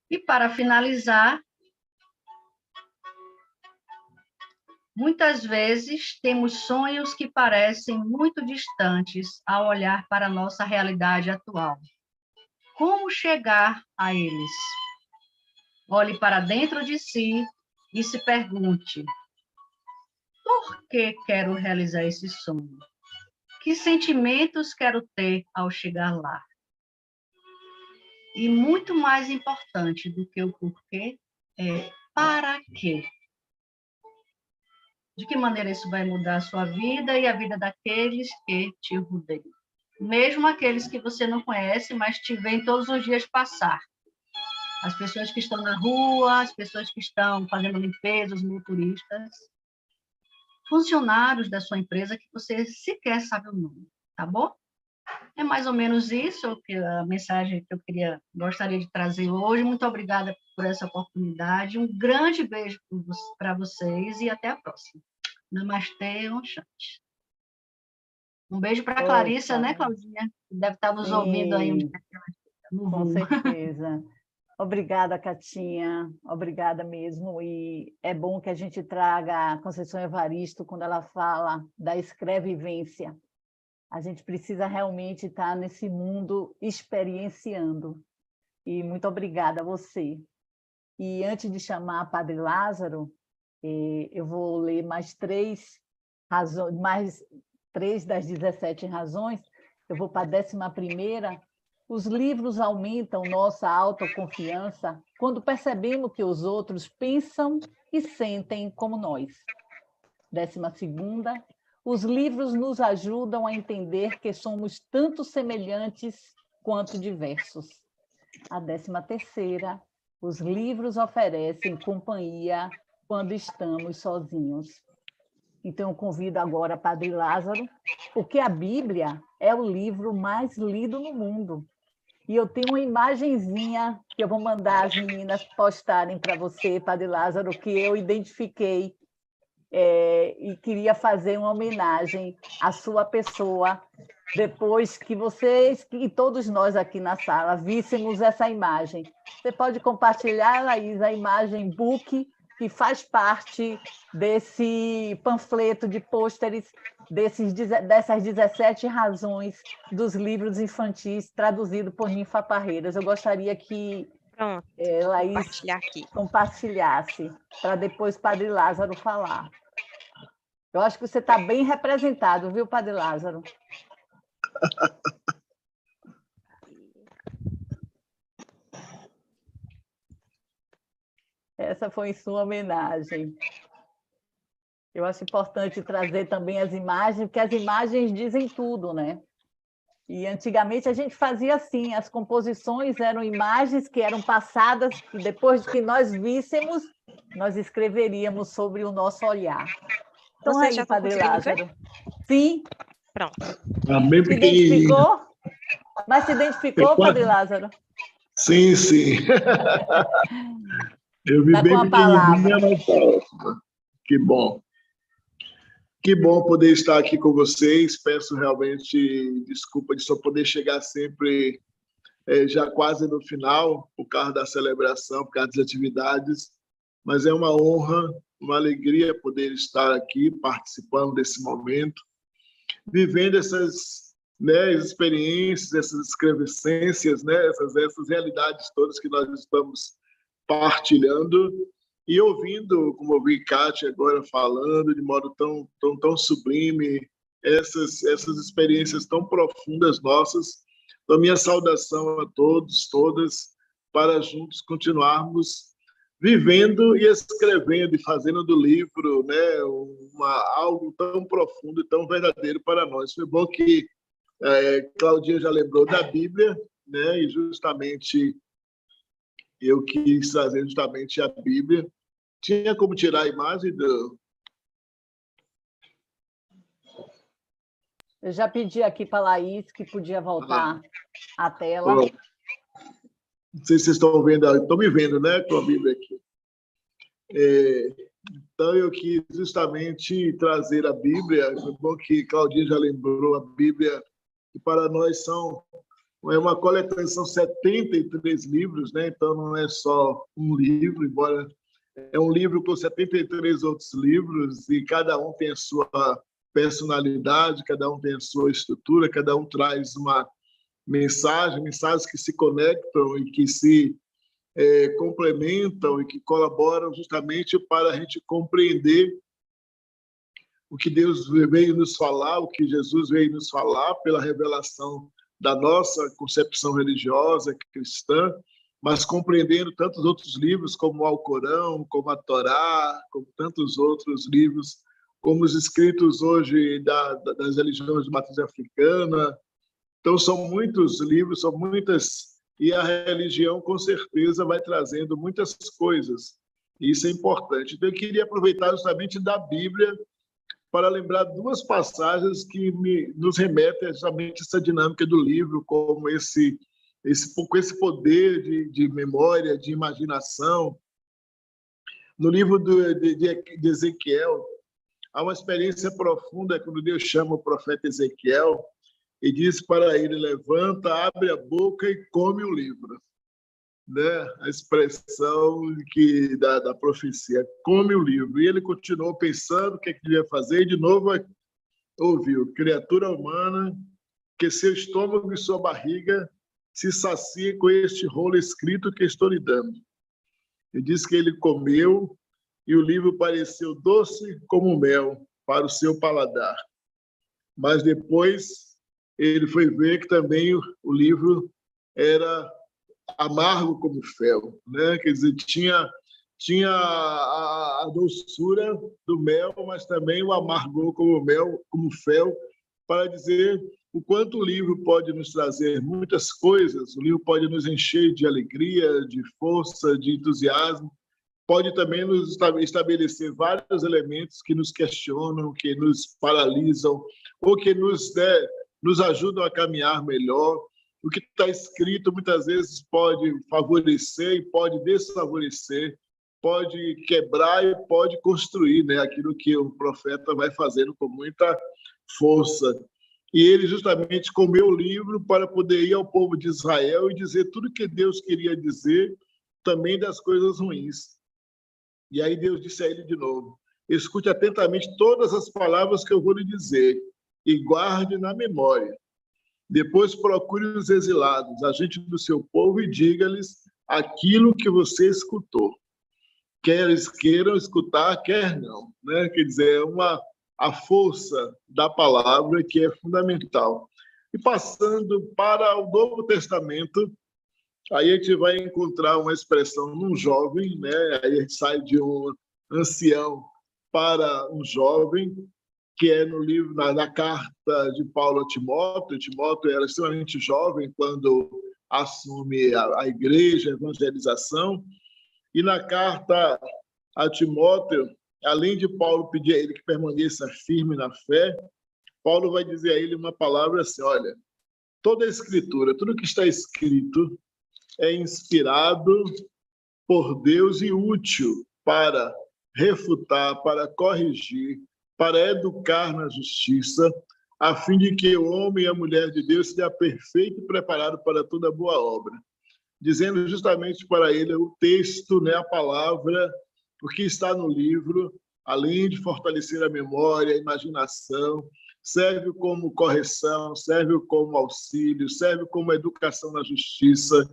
e para finalizar, muitas vezes temos sonhos que parecem muito distantes ao olhar para a nossa realidade atual. Como chegar a eles? Olhe para dentro de si e se pergunte: por que quero realizar esse sonho? Que sentimentos quero ter ao chegar lá? E muito mais importante do que o porquê é para quê? De que maneira isso vai mudar a sua vida e a vida daqueles que te rodeiam? Mesmo aqueles que você não conhece, mas te veem todos os dias passar. As pessoas que estão na rua, as pessoas que estão fazendo limpeza, os motoristas, funcionários da sua empresa que você sequer sabe o nome, tá bom? É mais ou menos isso a mensagem que eu gostaria de trazer hoje. Muito obrigada por essa oportunidade. Um grande beijo para vocês e até a próxima. Namastê, Oxante. Um beijo para a Clarissa, né, Claudinha? Que deve estar nos ouvindo aí. Com certeza. Obrigada, Catinha. Obrigada mesmo. E é bom que a gente traga a Conceição Evaristo quando ela fala da escrevivência. A gente precisa realmente estar nesse mundo experienciando. E muito obrigada a você. E antes de chamar Padre Lázaro, eu vou ler mais 3 das 17 razões. Eu vou para a 11ª. Os livros aumentam nossa autoconfiança quando percebemos que os outros pensam e sentem como nós. 12ª. Os livros nos ajudam a entender que somos tanto semelhantes quanto diversos. A 13ª, os livros oferecem companhia quando estamos sozinhos. Então, eu convido agora Padre Lázaro, porque a Bíblia é o livro mais lido no mundo. E eu tenho uma imagenzinha que eu vou mandar as meninas postarem para você, Padre Lázaro, que eu identifiquei e queria fazer uma homenagem à sua pessoa, depois que vocês e todos nós aqui na sala víssemos essa imagem. Você pode compartilhar, Laís, a imagem book que faz parte desse panfleto de pôsteres dessas 17 razões dos livros infantis traduzido por Ninfa Parreiras. Eu gostaria que Pronto, Laís compartilhar aqui. compartilhasse, para depois Padre Lázaro falar. Eu acho que você está bem representado, viu, Padre Lázaro? Essa foi em sua homenagem. Eu acho importante trazer também as imagens, porque as imagens dizem tudo, né? E antigamente a gente fazia assim, as composições eram imagens que eram passadas, e depois que nós víssemos, nós escreveríamos sobre o nosso olhar. Então, Vocês aí, já estão Padre conseguindo ver? Lázaro. Sim. Pronto. Tá bem Se pequenininho. identificou? Mas se identificou, Padre Lázaro? Sim, sim. Eu vi Tá bem com a pequenininha, palavra. mas tá ótimo. Que bom. Que bom poder estar aqui com vocês. Peço realmente desculpa de só poder chegar sempre já quase no final, por causa da celebração, por causa das atividades. Mas é uma honra, uma alegria poder estar aqui participando desse momento, vivendo essas experiências, essas escrevescências, essas realidades todas que nós estamos partilhando e ouvindo, como ouvi Kátia agora falando, de modo tão sublime, essas experiências tão profundas nossas. Então, minha saudação a todos, todas, para juntos continuarmos vivendo e escrevendo e fazendo do livro algo tão profundo e tão verdadeiro para nós. Foi bom que Claudinha já lembrou da Bíblia, e justamente eu quis trazer justamente a Bíblia. Tinha como tirar a imagem do... Eu já pedi aqui para a Laís que podia voltar à tela. Não sei se vocês estão vendo, estão me vendo, né, com a Bíblia aqui. Então, eu quis justamente trazer a Bíblia. Foi bom que Claudinha já lembrou a Bíblia, que para nós é uma coletânea, são 73 livros, né? Então não é só um livro, embora é um livro com 73 outros livros, e cada um tem a sua personalidade, cada um tem a sua estrutura, cada um traz uma mensagens que se conectam e que se complementam e que colaboram justamente para a gente compreender o que Deus veio nos falar, o que Jesus veio nos falar pela revelação da nossa concepção religiosa cristã, mas compreendendo tantos outros livros como o Alcorão, como a Torá, como tantos outros livros, como os escritos hoje das religiões de matriz africana. Então, são muitos livros, são muitas, e a religião, com certeza, vai trazendo muitas coisas. E isso é importante. Então, eu queria aproveitar justamente da Bíblia para lembrar duas passagens que nos remetem justamente a essa dinâmica do livro, como esse poder de memória, de imaginação. No livro de Ezequiel, há uma experiência profunda quando Deus chama o profeta Ezequiel e diz para ele: levanta, abre a boca e come o livro. A expressão da profecia, come o livro. E ele continuou pensando o que devia fazer, e de novo ouviu: criatura humana, que seu estômago e sua barriga se saciem com este rolo escrito que estou lhe dando. Ele diz que ele comeu, e o livro pareceu doce como mel para o seu paladar. Mas depois ele foi ver que também o livro era amargo como fel, Quer dizer, tinha a doçura do mel, mas também o amargor como mel, como fel, para dizer o quanto o livro pode nos trazer muitas coisas. O livro pode nos encher de alegria, de força, de entusiasmo, pode também nos estabelecer vários elementos que nos questionam, que nos paralisam, ou que nos ajudam a caminhar melhor. O que está escrito muitas vezes pode favorecer e pode desfavorecer, pode quebrar e pode construir, né, aquilo que o profeta vai fazendo com muita força. E ele justamente comeu o livro para poder ir ao povo de Israel e dizer tudo que Deus queria dizer, também das coisas ruins. E aí Deus disse a ele de novo: escute atentamente todas as palavras que eu vou lhe dizer e guarde na memória. Depois procure os exilados, a gente do seu povo, e diga-lhes aquilo que você escutou. Quer eles queiram escutar, quer não, né? Quer dizer, a força da palavra que é fundamental. E passando para o Novo Testamento, aí a gente vai encontrar uma expressão num jovem, né? Aí a gente sai de um ancião para um jovem, que é no livro, na carta de Paulo a Timóteo. Timóteo era extremamente jovem quando assume a igreja, a evangelização. E na carta a Timóteo, além de Paulo pedir a ele que permaneça firme na fé, Paulo vai dizer a ele uma palavra assim: olha, toda a escritura, tudo que está escrito é inspirado por Deus e útil para refutar, para corrigir, para educar na justiça, a fim de que o homem e a mulher de Deus seja perfeito e preparado para toda boa obra. Dizendo justamente para ele o texto, né, a palavra, o que está no livro, além de fortalecer a memória, a imaginação, serve como correção, serve como auxílio, serve como educação na justiça,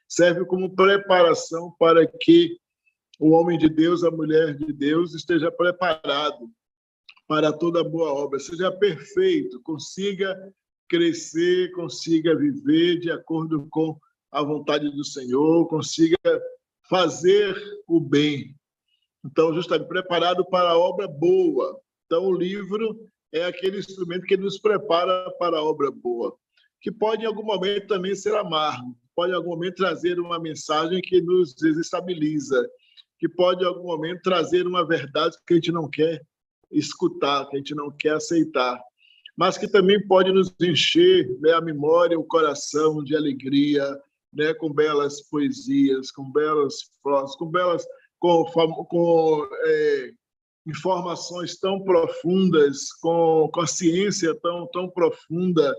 serve como preparação para que o homem de Deus, a mulher de Deus, esteja preparado para toda boa obra, seja perfeito, consiga crescer, consiga viver de acordo com a vontade do Senhor, consiga fazer o bem. Então, justamente preparado para a obra boa. Então, o livro é aquele instrumento que nos prepara para a obra boa, que pode em algum momento também ser amargo, pode em algum momento trazer uma mensagem que nos desestabiliza, que pode em algum momento trazer uma verdade que a gente não quer escutar, que a gente não quer aceitar, mas que também pode nos encher, né, a memória, o coração de alegria, né, com belas poesias, com belas prosas, com informações tão profundas, com a ciência tão profunda,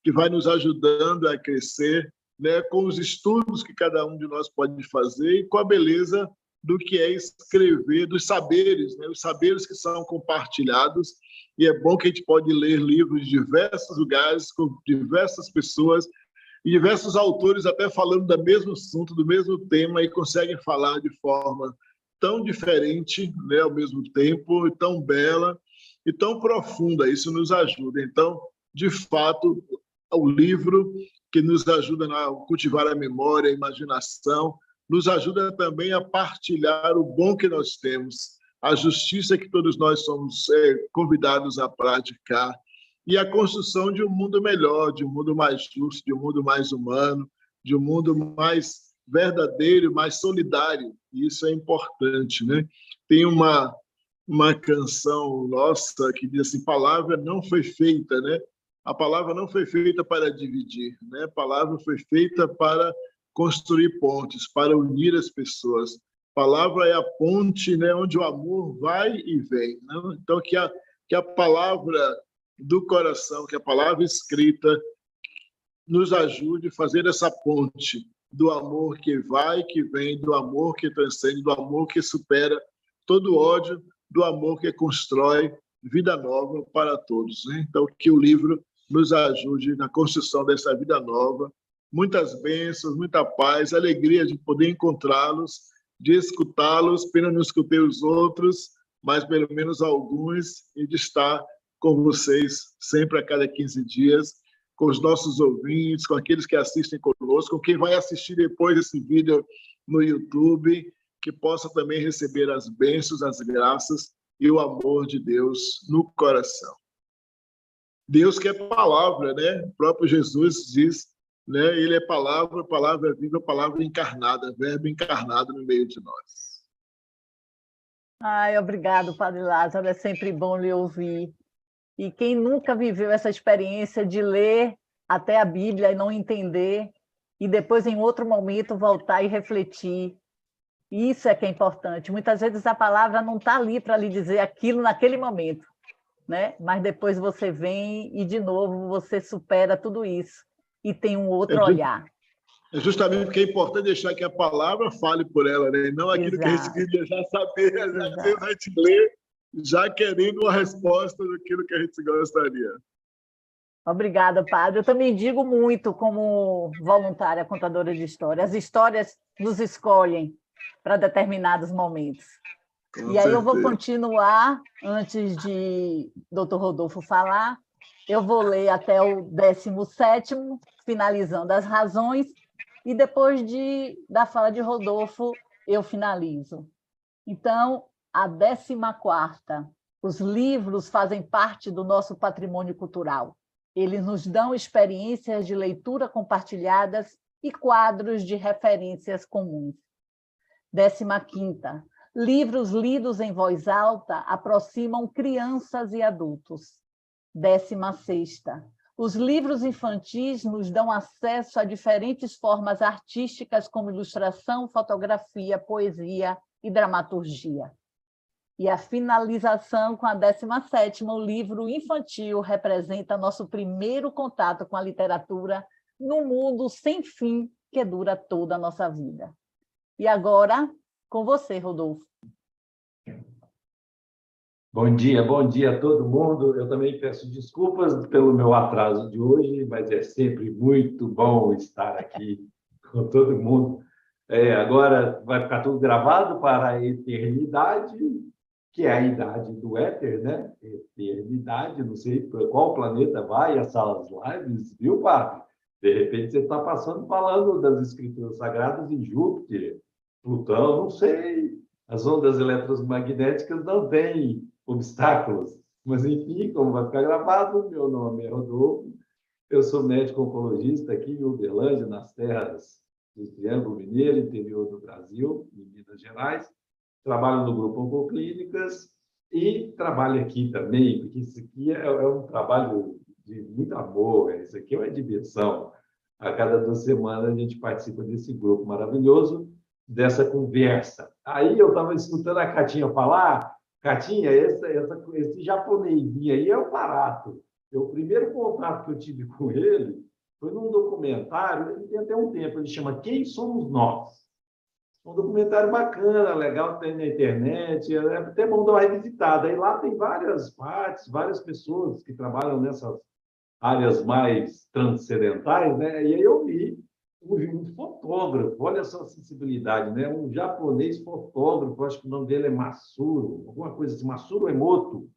que vai nos ajudando a crescer, né, com os estudos que cada um de nós pode fazer e com a beleza do que é escrever, dos saberes, né, os saberes que são compartilhados. E é bom que a gente pode ler livros de diversos lugares, com diversas pessoas, e diversos autores até falando do mesmo assunto, do mesmo tema, e conseguem falar de forma tão diferente, né, ao mesmo tempo, e tão bela e tão profunda. Isso nos ajuda. Então, de fato, o livro que nos ajuda a cultivar a memória, a imaginação, nos ajuda também a partilhar o bom que nós temos, a justiça que todos nós somos convidados a praticar, e a construção de um mundo melhor, de um mundo mais justo, de um mundo mais humano, de um mundo mais verdadeiro, mais solidário. E isso é importante, né? Tem uma canção nossa que diz assim: palavra não foi feita, né? A palavra não foi feita para dividir, né? A palavra foi feita para construir pontes, para unir as pessoas. A palavra é a ponte, né, onde o amor vai e vem, né? Então, que a palavra do coração, que a palavra escrita nos ajude a fazer essa ponte do amor que vai, que vem, do amor que transcende, do amor que supera todo ódio, do amor que constrói vida nova para todos, né? Então, que o livro nos ajude na construção dessa vida nova. Muitas bênçãos, muita paz, alegria de poder encontrá-los, de escutá-los. Pena não escutei os outros, mas pelo menos alguns, e de estar com vocês sempre a cada 15 dias, com os nossos ouvintes, com aqueles que assistem conosco, com quem vai assistir depois esse vídeo no YouTube, que possa também receber as bênçãos, as graças e o amor de Deus no coração. Deus que é palavra, né? O próprio Jesus diz, né? Ele é palavra viva, palavra encarnada, verbo encarnado no meio de nós. Ai, obrigado, Padre Lázaro, é sempre bom lhe ouvir. E quem nunca viveu essa experiência de ler até a Bíblia e não entender, e depois, em outro momento, voltar e refletir, isso é que é importante. Muitas vezes a palavra não está ali para lhe dizer aquilo naquele momento, né? Mas depois você vem e, de novo, você supera tudo isso e tem um É, outro olhar. é justamente porque é importante deixar que a palavra fale por ela, né? E não aquilo que a gente Exato, queria já saber. Às vezes exato. a gente lê já querendo uma resposta daquilo que a gente gostaria. Obrigada, Padre. Eu também digo muito como voluntária contadora de histórias. As histórias nos escolhem para determinados momentos. Com E aí eu vou certeza. continuar, antes de Dr. Rodolfo falar, eu vou ler até o 17º, finalizando as razões, e depois da fala de Rodolfo, eu finalizo. Então, a 14ª, os livros fazem parte do nosso patrimônio cultural. Eles nos dão experiências de leitura compartilhadas e quadros de referências comuns. 15ª, livros lidos em voz alta aproximam crianças e adultos. 16ª, os livros infantis nos dão acesso a diferentes formas artísticas como ilustração, fotografia, poesia e dramaturgia. E a finalização com a 17ª, o livro infantil representa nosso primeiro contato com a literatura num mundo sem fim que dura toda a nossa vida. E agora, com você, Rodolfo. Bom dia a todo mundo. Eu também peço desculpas pelo meu atraso de hoje, mas é sempre muito bom estar aqui com todo mundo. Agora vai ficar tudo gravado para a eternidade, que é a idade do éter, né? Eternidade, não sei para qual planeta vai essas lives, viu, padre? De repente você está passando falando das escrituras sagradas em Júpiter, Plutão, não sei. As ondas eletromagnéticas não têm obstáculos. Mas, enfim, como vai ficar gravado, meu nome é Rodolfo, eu sou médico oncologista aqui em Uberlândia, nas terras do Triângulo Mineiro, interior do Brasil, em Minas Gerais. Trabalho no Grupo Oncoclínicas e trabalho aqui também, porque isso aqui é um trabalho de muito amor, isso aqui é uma diversão. A cada 2 semanas a gente participa desse grupo maravilhoso, dessa conversa. Aí eu estava escutando a Catinha falar, Catinha, esse japonesinho aí é o barato. O primeiro contato que eu tive com ele foi num documentário, ele tem até um tempo, ele chama Quem Somos Nós? Um documentário bacana, legal, tem na internet, é até bom dar uma revisitada. E lá tem várias partes, várias pessoas que trabalham nessas áreas mais transcendentais, né? E aí eu vi um fotógrafo, olha só a sensibilidade, né? Um japonês fotógrafo, acho que o nome dele é Matsuro, alguma coisa assim, Matsuro Emoto.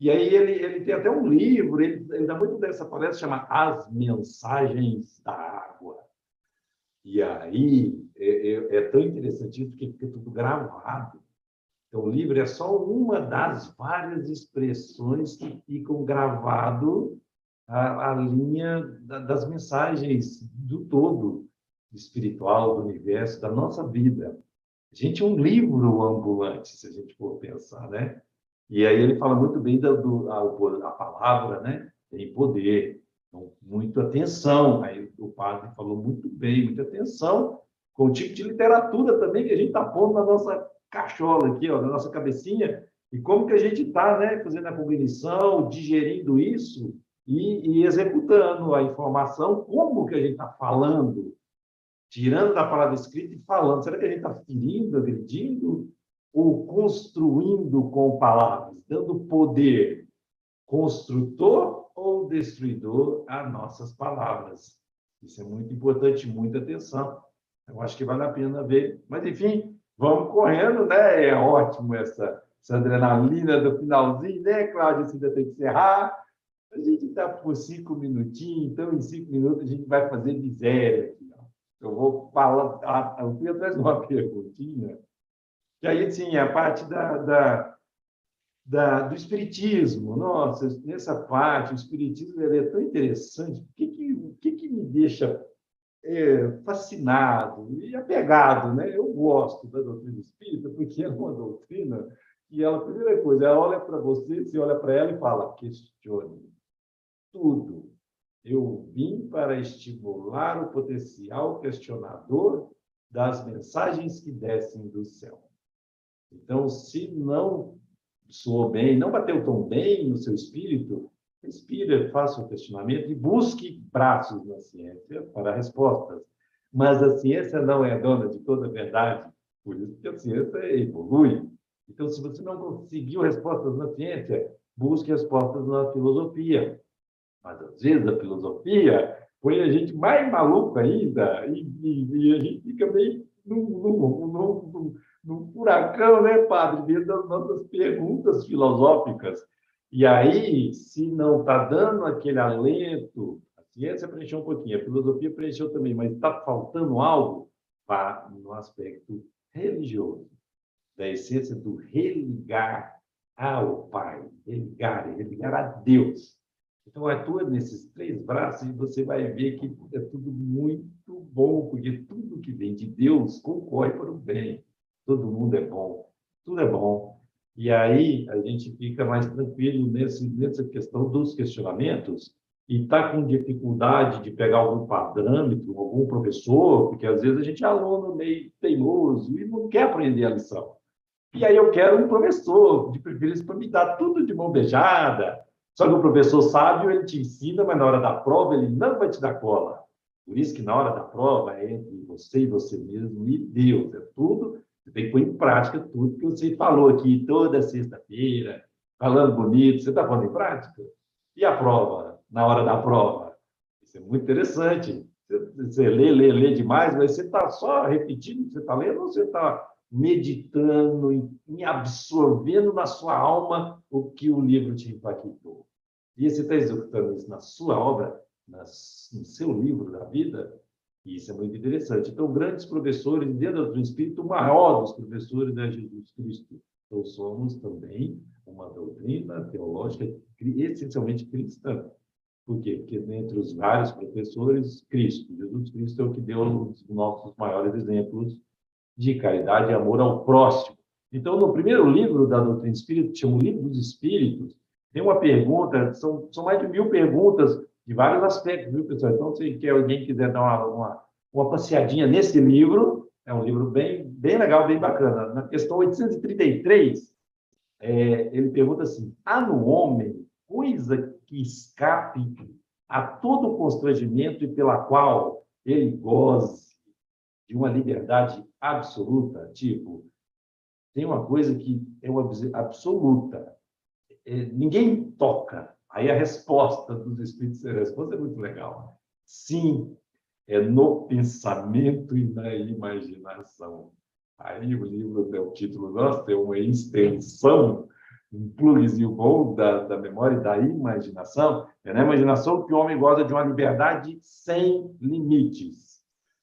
E aí ele tem até um livro, ele dá muito dessa palestra, chama As Mensagens da Água. E aí é tão interessante isso, porque fica tudo gravado. Então, o livro é só uma das várias expressões que ficam gravado a linha das mensagens do todo espiritual, do universo, da nossa vida. A gente é um livro ambulante, se a gente for pensar, né? E aí ele fala muito bem a palavra, né? Tem poder. Então, muita atenção. Aí o padre falou muito bem, muita atenção com o tipo de literatura também que a gente está pondo na nossa cachola aqui, ó, na nossa cabecinha, e como que a gente está, né, fazendo a cognição, digerindo isso e executando a informação, como que a gente está falando, tirando da palavra escrita e falando. Será que a gente está ferindo, agredindo, ou construindo com palavras, dando poder construtor ou destruidor a nossas palavras? Isso é muito importante, muita atenção. Eu acho que vale a pena ver. Mas, enfim, vamos correndo, né? É ótimo essa adrenalina do finalzinho, né, Cláudia? Você ainda tem que encerrar. A gente está por 5 minutinhos, então em 5 minutos a gente vai fazer miséria aqui. Ó. Eu vou falar, eu fui atrás de uma perguntinha, que aí, sim, a parte do espiritismo. Nossa, nessa parte, o espiritismo ele é tão interessante. O que me deixa fascinado e apegado, né? Eu gosto da doutrina espírita porque é uma doutrina que ela, a primeira coisa, ela olha para você olha para ela e fala, questione tudo. Eu vim para estimular o potencial questionador das mensagens que descem do céu. Então, se não soou bem, não bateu tão bem no seu espírito, respire, faça o questionamento e busque braços na ciência para respostas. Mas a ciência não é dona de toda a verdade, por isso que a ciência evolui. Então, se você não conseguiu respostas na ciência, busque respostas na filosofia. Mas, às vezes, a filosofia põe a gente mais maluco ainda e a gente fica meio num furacão, né, padre, dentro das nossas perguntas filosóficas. E aí, se não está dando aquele alento, a ciência preencheu um pouquinho, a filosofia preencheu também, mas está faltando algo, vá no aspecto religioso, da essência do religar ao Pai, religar a Deus. Então, atua nesses 3 braços e você vai ver que é tudo muito bom, porque tudo que vem de Deus concorre para o bem. Todo mundo é bom, tudo é bom. E aí a gente fica mais tranquilo nessa questão dos questionamentos e está com dificuldade de pegar algum parâmetro, algum professor, porque às vezes a gente é aluno meio teimoso e não quer aprender a lição. E aí eu quero um professor, de preferência, para me dar tudo de mão beijada. Só que o professor sábio, ele te ensina, mas na hora da prova ele não vai te dar cola. Por isso que na hora da prova é entre você e você mesmo e Deus. É tudo, você tem que pôr em prática tudo que você falou aqui toda sexta-feira, falando bonito. Você está pondo em prática? E a prova, na hora da prova? Isso é muito interessante. Você lê demais, mas você está só repetindo o que você está lendo ou você está meditando, e absorvendo na sua alma o que o livro te impactou? E você está executando isso na sua obra, no seu livro da vida, e isso é muito interessante. Então, grandes professores, dentro do Espírito, o maior dos professores é Jesus Cristo. Então, somos também uma doutrina teológica essencialmente cristã. Por quê? Porque, dentre os vários professores, Jesus Cristo é o que deu os nossos maiores exemplos de caridade e amor ao próximo. Então, no primeiro livro da doutrina espírita, que chama o Livro dos Espíritos, tem uma pergunta, são mais de 1000 perguntas de vários aspectos, viu, pessoal? Então, se alguém quiser dar uma passeadinha nesse livro, é um livro bem legal, bem bacana. Na questão 833, ele pergunta assim, há no homem coisa que escape a todo constrangimento e pela qual ele goze de uma liberdade absoluta? Tipo, tem uma coisa que é uma absoluta, ninguém toca. Aí a resposta dos espíritos, a resposta é muito legal. Sim, é no pensamento e na imaginação. Aí o livro, o título nosso, é uma extensão, um plugzinho bom da memória e da imaginação. É na imaginação que o homem goza de uma liberdade sem limites,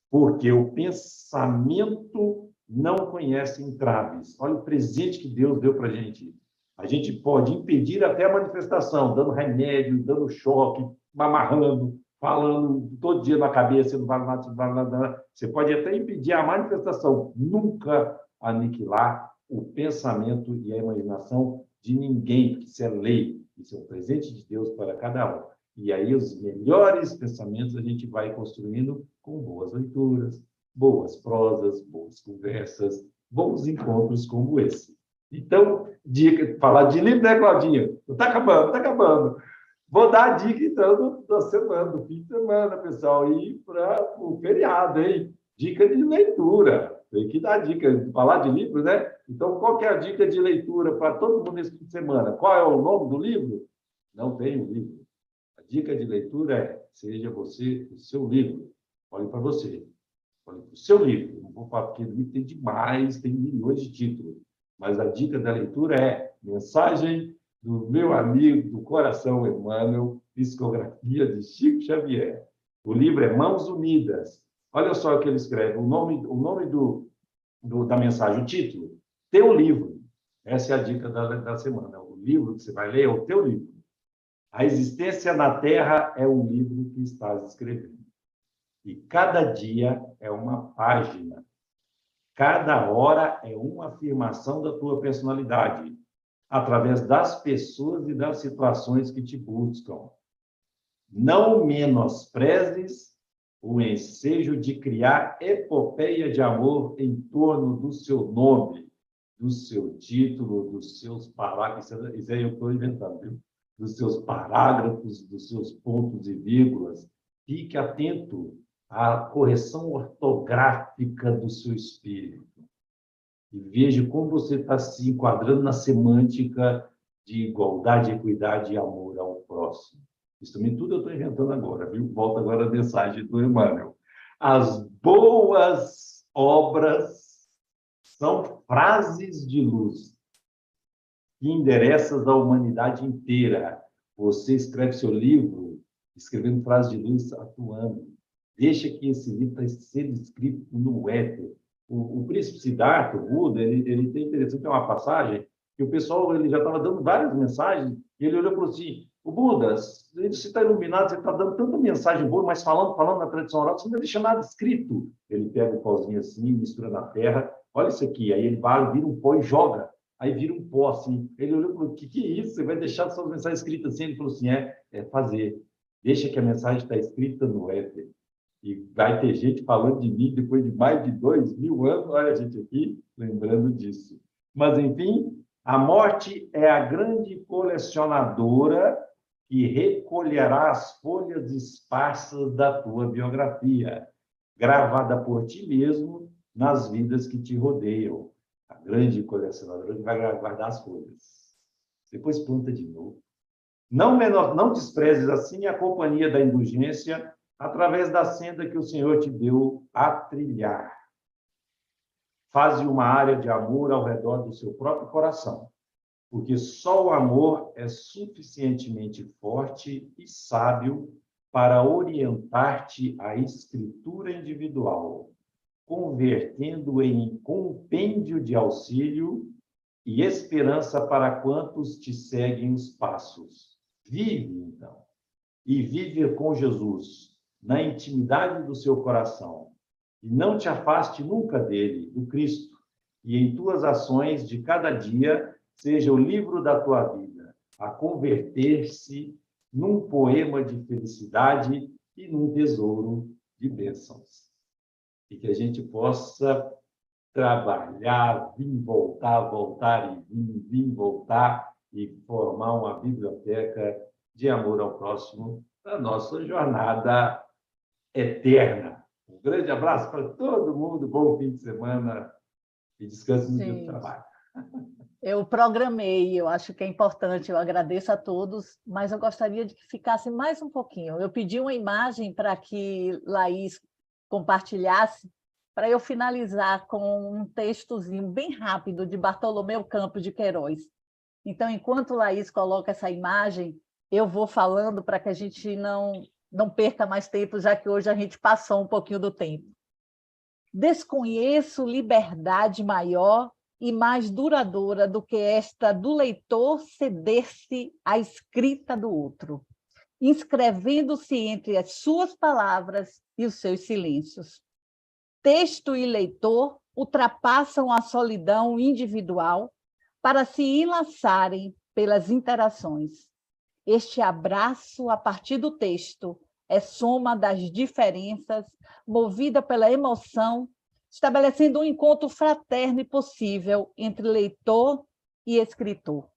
porque o pensamento não conhece entraves. Olha o presente que Deus deu para a gente. A gente pode impedir até a manifestação, dando remédio, dando choque, amarrando, falando todo dia na cabeça, não vale nada, não vale nada. Você pode até impedir a manifestação, nunca aniquilar o pensamento e a imaginação de ninguém, porque isso é lei, isso é um presente de Deus para cada um. E aí os melhores pensamentos a gente vai construindo com boas leituras, boas prosas, boas conversas, bons encontros como esse. Então, dica, falar de livro, né, Claudinha? Está acabando, está acabando. Vou dar a dica, então, da semana, do fim de semana, pessoal, e para o feriado, hein? Dica de leitura. Tem que dar dica, falar de livro, né? Então, qual que é a dica de leitura para todo mundo nesse fim de semana? Qual é o nome do livro? Não tem um livro. A dica de leitura é, seja você o seu livro. Olhe para você. Olhe para o seu livro. Não vou falar porque o livro tem demais, tem milhões de títulos. Mas a dica da leitura é mensagem do meu amigo do coração, Emmanuel, psicografia de Chico Xavier. O livro é Mãos Unidas. Olha só o que ele escreve, o nome da mensagem, o título, Teu Livro. Essa é a dica da semana. O livro que você vai ler é o teu livro. A existência na Terra é um livro que estás escrevendo. E cada dia é uma página. Cada hora é uma afirmação da tua personalidade, através das pessoas e das situações que te buscam. Não menosprezes o ensejo de criar epopeia de amor em torno do seu nome, do seu título, dos seus parágrafos. Isso aí eu estou inventando, viu? Dos seus parágrafos, dos seus pontos e vírgulas. Fique atento à correção ortográfica do seu espírito. E veja como você está se enquadrando na semântica de igualdade, equidade e amor ao próximo. Isso também tudo eu estou inventando agora, viu? Volta agora a mensagem do Emmanuel. As boas obras são frases de luz que endereçam a humanidade inteira. Você escreve seu livro escrevendo frases de luz, atuando. Deixa que esse livro está sendo escrito no éter. O príncipe Siddhartha, o Buda, ele tem interessante, tem uma passagem que o pessoal ele já estava dando várias mensagens e ele olhou e falou assim: o Buda, você está iluminado, você está dando tanta mensagem boa, mas falando na tradição oral, você não deixa nada escrito. Ele pega o pauzinho assim, mistura na terra, olha isso aqui, aí ele vai, vira um pó e joga, aí vira um pó assim. Ele olhou e falou: o que é isso? Você vai deixar suas mensagens escritas assim? Ele falou assim: é fazer. Deixa que a mensagem está escrita no éter. E vai ter gente falando de mim depois de mais de 2000 anos, olha a gente aqui lembrando disso. Mas, enfim, a morte é a grande colecionadora que recolherá as folhas esparsas da tua biografia, gravada por ti mesmo nas vidas que te rodeiam. A grande colecionadora que vai guardar as folhas. Depois planta de novo. Não desprezes assim a companhia da indulgência através da senda que o Senhor te deu a trilhar. Faze uma área de amor ao redor do seu próprio coração, porque só o amor é suficientemente forte e sábio para orientar-te à escritura individual, convertendo em compêndio de auxílio e esperança para quantos te seguem os passos. Vive, então, e vive com Jesus, na intimidade do seu coração, e não te afaste nunca dele, do Cristo, e em tuas ações de cada dia seja o livro da tua vida, a converter-se num poema de felicidade e num tesouro de bênçãos. E que a gente possa trabalhar, vir, voltar, voltar e vir, voltar, e formar uma biblioteca de amor ao próximo na nossa jornada eterna. Um grande abraço para todo mundo, bom fim de semana e descanse no dia do trabalho. Eu programei, eu acho que é importante, eu agradeço a todos, mas eu gostaria de que ficasse mais um pouquinho. Eu pedi uma imagem para que Laís compartilhasse, para eu finalizar com um textozinho bem rápido de Bartolomeu Campos de Queiroz. Então, enquanto Laís coloca essa imagem, eu vou falando para que a gente não perca mais tempo, já que hoje a gente passou um pouquinho do tempo. Desconheço liberdade maior e mais duradoura do que esta do leitor ceder-se à escrita do outro, inscrevendo-se entre as suas palavras e os seus silêncios. Texto e leitor ultrapassam a solidão individual para se enlaçarem pelas interações. Este abraço a partir do texto é soma das diferenças, movida pela emoção, estabelecendo um encontro fraterno e possível entre leitor e escritor.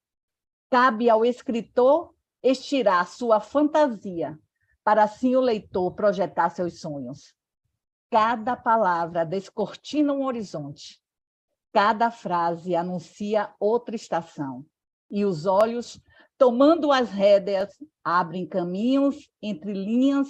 Cabe ao escritor estirar sua fantasia, para assim o leitor projetar seus sonhos. Cada palavra descortina um horizonte, cada frase anuncia outra estação, e os olhos, tomando as rédeas, abrem caminhos entre linhas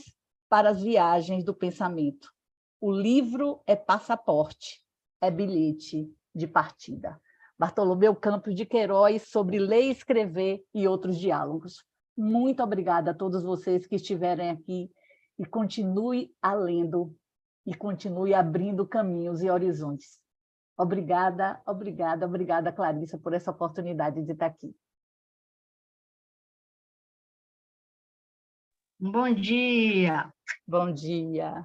para as viagens do pensamento. O livro é passaporte, é bilhete de partida. Bartolomeu Campos de Queiroz, sobre ler e escrever e outros diálogos. Muito obrigada a todos vocês que estiverem aqui e continue lendo e continue abrindo caminhos e horizontes. Obrigada, obrigada, obrigada, Clarissa, por essa oportunidade de estar aqui. Bom dia! Bom dia.